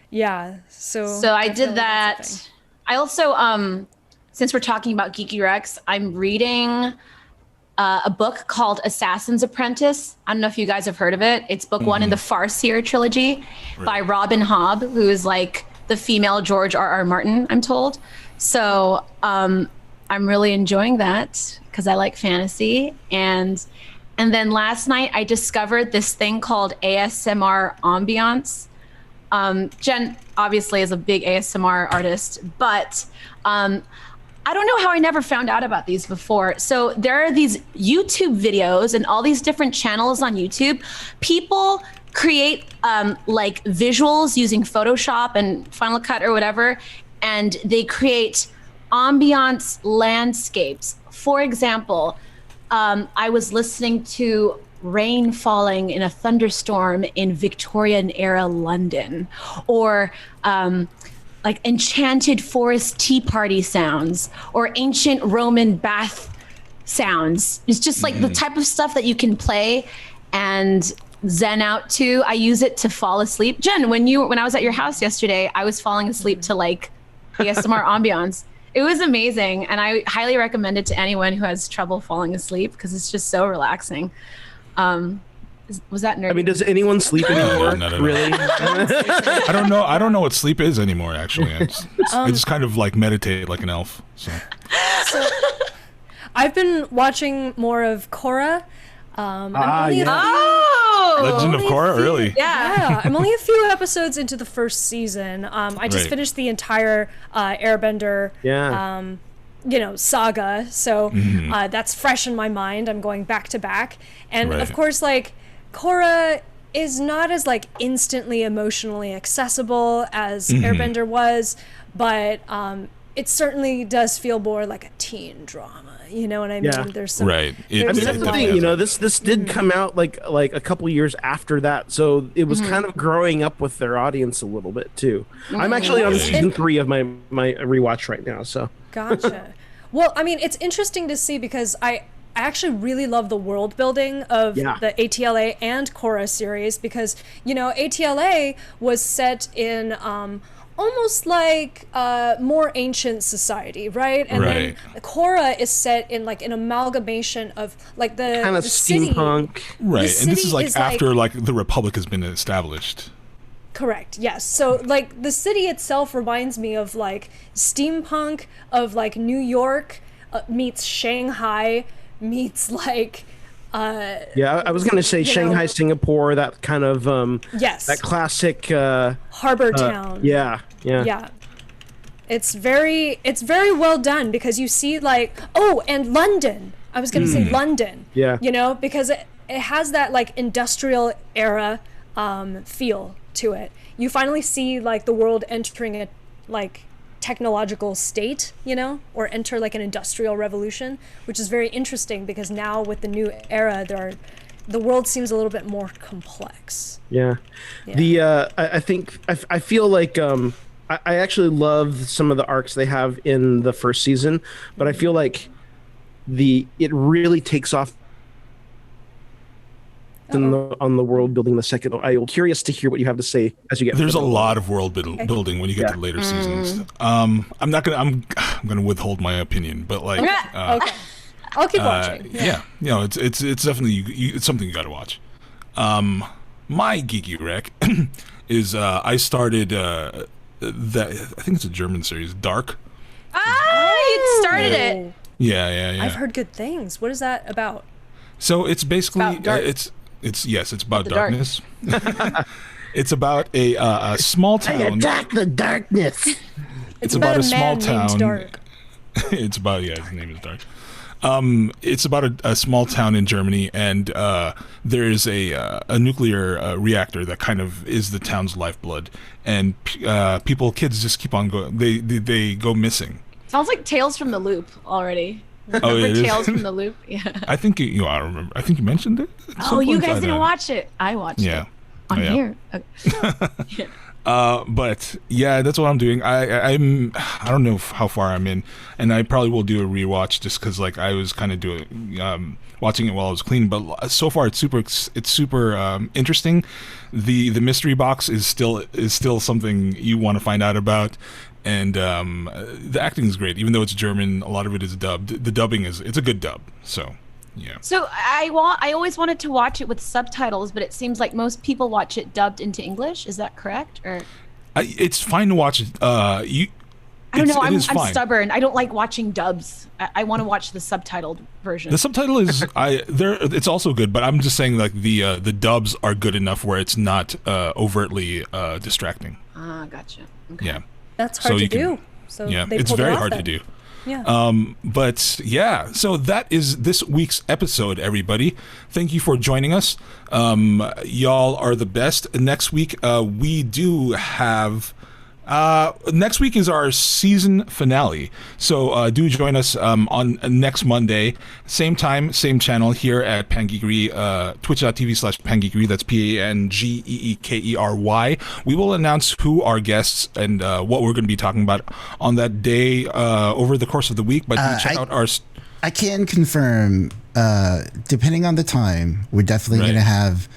Yeah. So I did that. I also since we're talking about geeky recs, I'm reading a book called Assassin's Apprentice. I don't know if you guys have heard of it. It's book one in the Farseer trilogy by Robin Hobb, who is like the female George R.R. Martin, I'm told. So I'm really enjoying that because I like fantasy. And then last night I discovered this thing called ASMR ambiance. Jen obviously is a big ASMR artist, but I don't know how I never found out about these before. So there are these YouTube videos and all these different channels on YouTube. People create like visuals using Photoshop and Final Cut or whatever, and they create ambiance landscapes. For example, I was listening to rain falling in a thunderstorm in Victorian era London, or like enchanted forest tea party sounds, or ancient Roman bath sounds. It's just like the type of stuff that you can play and zen out to. I use it to fall asleep. Jen, when I was at your house yesterday, I was falling asleep to like ASMR ambiance. It was amazing, and I highly recommend it to anyone who has trouble falling asleep because it's just so relaxing. Was that nerdy? I mean, does anyone sleep anymore? No. Really? I don't know. I don't know what sleep is anymore. Actually, I just kind of like meditate like an elf. So I've been watching more of Korra. Legend of Korra, really? Yeah. I'm only a few episodes into the first season. I just finished the entire Airbender. Saga. So that's fresh in my mind. I'm going back to back. And of course, like, Korra is not as like instantly emotionally accessible as Airbender was, but it certainly does feel more like a teen drama. You know what I mean? Yeah. There's some, Right. there's I mean, some, that's the thing, you know, this did come out like a couple years after that, so it was kind of growing up with their audience a little bit too. I'm actually on season 3 of my rewatch right now, so. Gotcha. Well, I mean, it's interesting to see because I actually really love the world building of the ATLA and Korra series because, you know, ATLA was set in almost like more ancient society, right? And then Korra is set in like an amalgamation of like the kind of steampunk. Right. And this is like after like the Republic has been established. Correct. Yes. So like the city itself reminds me of like steampunk, of like New York meets Shanghai meets like I was gonna say Shanghai, Singapore, that kind of that classic harbor town. Yeah. It's very well done because you see like and London. I was gonna say London. Yeah. You know, because it has that like industrial era feel to it. You finally see like the world entering a like technological state, you know, or enter like an industrial revolution, which is very interesting because now with the new era the world seems a little bit more complex. I think I feel like I actually love some of the arcs they have in the first season, but I feel like it really takes off on the world building the second. I'm curious to hear what you have to say as you get. There's a lot of world building when you get to later seasons. I'm gonna withhold my opinion, but like, okay, I'll keep watching. You know, it's definitely it's something you got to watch. My geeky rec is I started I think it's a German series, Dark. You started it. Yeah. I've heard good things. What is that about? So it's basically it's about darkness. It's about a small town. I attack the darkness. It's about a small town. Dark. It's about his name is Dark. It's about a small town in Germany, and there's a nuclear reactor that kind of is the town's lifeblood, and kids just keep on going. They go missing. Sounds like Tales from the Loop already. Oh, it Tales from the Loop. Yeah. I think I remember. I think you mentioned it. Oh, you guys didn't watch it. I watched it. On here. Okay. But yeah, that's what I'm doing. I don't know how far I'm in, and I probably will do a rewatch just because like I was kind of doing watching it while I was cleaning. But so far it's super interesting. The mystery box is still something you want to find out about. And the acting is great, even though it's German. A lot of it is dubbed. The dubbing it's a good dub. So, yeah. So I always wanted to watch it with subtitles, but it seems like most people watch it dubbed into English. Is that correct? Or it's fine to watch it. I don't know. I'm stubborn. I don't like watching dubs. I want to watch the subtitled version. The subtitle is it's also good, but I'm just saying like the dubs are good enough where it's not overtly distracting. Gotcha. Okay. Yeah. That's hard to do. So yeah, it's very hard to do. Yeah. But yeah, so that is this week's episode, everybody. Thank you for joining us. Y'all are the best. Next week, we do have. Next week is our season finale, so do join us on next Monday, same time, same channel here at Pangeekery, twitch.tv/Pangeekery. That's PANGEEKERY. We will announce who our guests and what we're going to be talking about on that day over the course of the week. But check out our. I can confirm, depending on the time, we're definitely going to have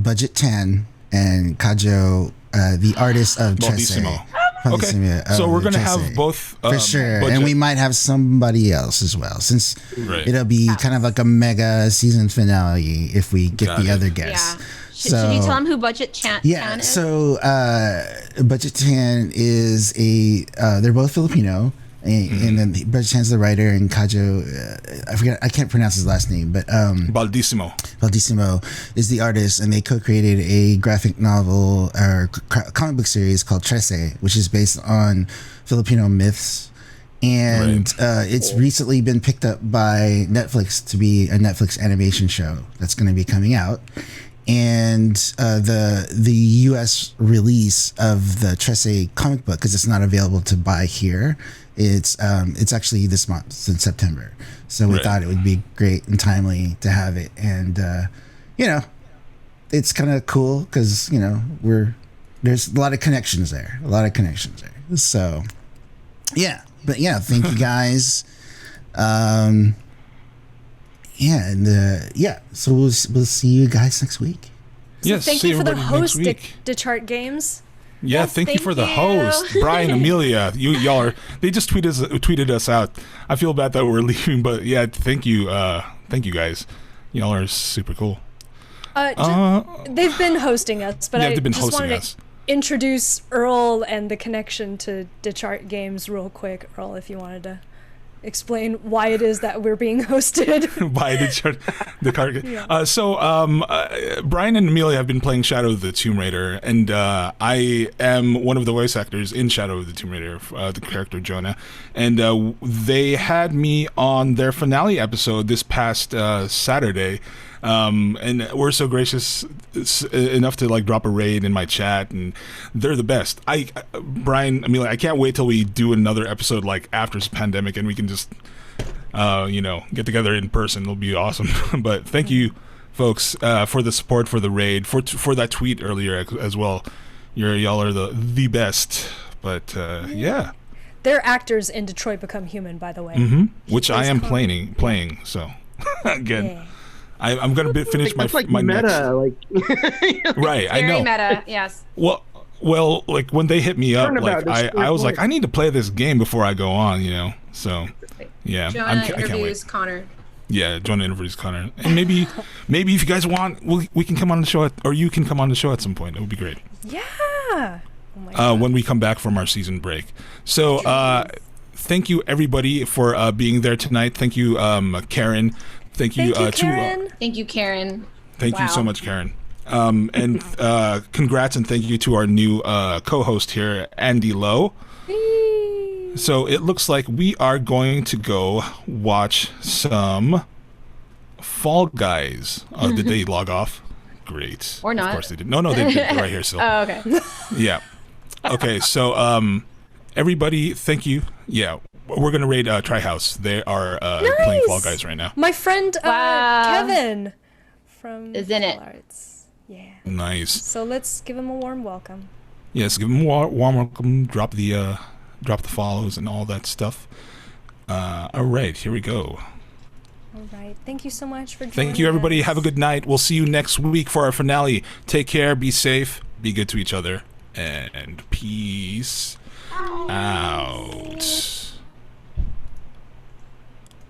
Budget 10 and Kajo. The artist of Baldissimo. Okay, so we're going to have both for sure, and we might have somebody else as well, since it'll be kind of like a mega season finale if we get the other guests. Yeah. Should you tell them who Budget 10 is? So Budget 10 is they're both Filipino. And then Budget 10's the writer, and Kajo, I can't pronounce his last name, but Baldissimo is the artist, and they co-created a graphic novel or comic book series called Trece, which is based on Filipino myths, and it's recently been picked up by Netflix to be a Netflix animation show that's going to be coming out. and the U.S. release of the Trece comic book, because it's not available to buy here. It's actually this month. It's in September. So we thought it would be great and timely to have it, and it's kind of cool because there's a lot of connections there. So yeah, but yeah, thank you guys. So we'll see you guys next week. Yes, thank you for the host, Dechart Games. Yeah, yes, thank you for the host, Brian, Amelia. Y'all are. They just tweeted us out. I feel bad that we're leaving, but yeah, thank you guys. Y'all are super cool. They've been hosting us, but I just wanted to introduce Earl and the connection to Dechart Games real quick. Earl, if you wanted to explain why it is that we're being hosted by the card. Brian and Amelia have been playing Shadow of the Tomb Raider, and I am one of the voice actors in Shadow of the Tomb Raider, the character Jonah, and they had me on their finale episode this past Saturday. And we're so gracious enough to like drop a raid in my chat, and they're the best. Brian, Amelia, I can't wait till we do another episode like after this pandemic, and we can just get together in person. It'll be awesome. But thank you, folks, for the support, for the raid, for that tweet earlier as well. Y'all are the best. But yeah. They're actors in Detroit Become Human, by the way. Mm-hmm. Which I am playing. So again. Yeah. I'm gonna finish my meta, next. Right, I know. Very meta, yes. Well, like when they hit me up, like I was like, I need to play this game before I go on, So, yeah. Jonah interviews Connor. Yeah, Jonah interviews Connor, and maybe if you guys want, we can come on the show, or you can come on the show at some point. It would be great. Yeah. Oh my God. When we come back from our season break. So, thank you everybody for being there tonight. Thank you, Karen. Thank you, Karen. Thank you, Karen. Thank you so much, Karen. And congrats and thank you to our new co-host here, Andy Lowe. So it looks like we are going to go watch some Fall Guys. Did they log off? Great. Or not. Of course they did. No, they did. They're right here still. Oh, okay. Yeah. Okay, so everybody, thank you. Yeah. We're going to raid Tri-House. They are playing Fall Guys right now. My friend Kevin from is in it. Arts. Yeah. Nice. So let's give him a warm welcome. Yes, give him a warm welcome. Drop the follows and all that stuff. All right, here we go. All right. Thank you so much for joining Thank you, everybody. us. Have a good night. We'll see you next week for our finale. Take care. Be safe. Be good to each other. And peace out.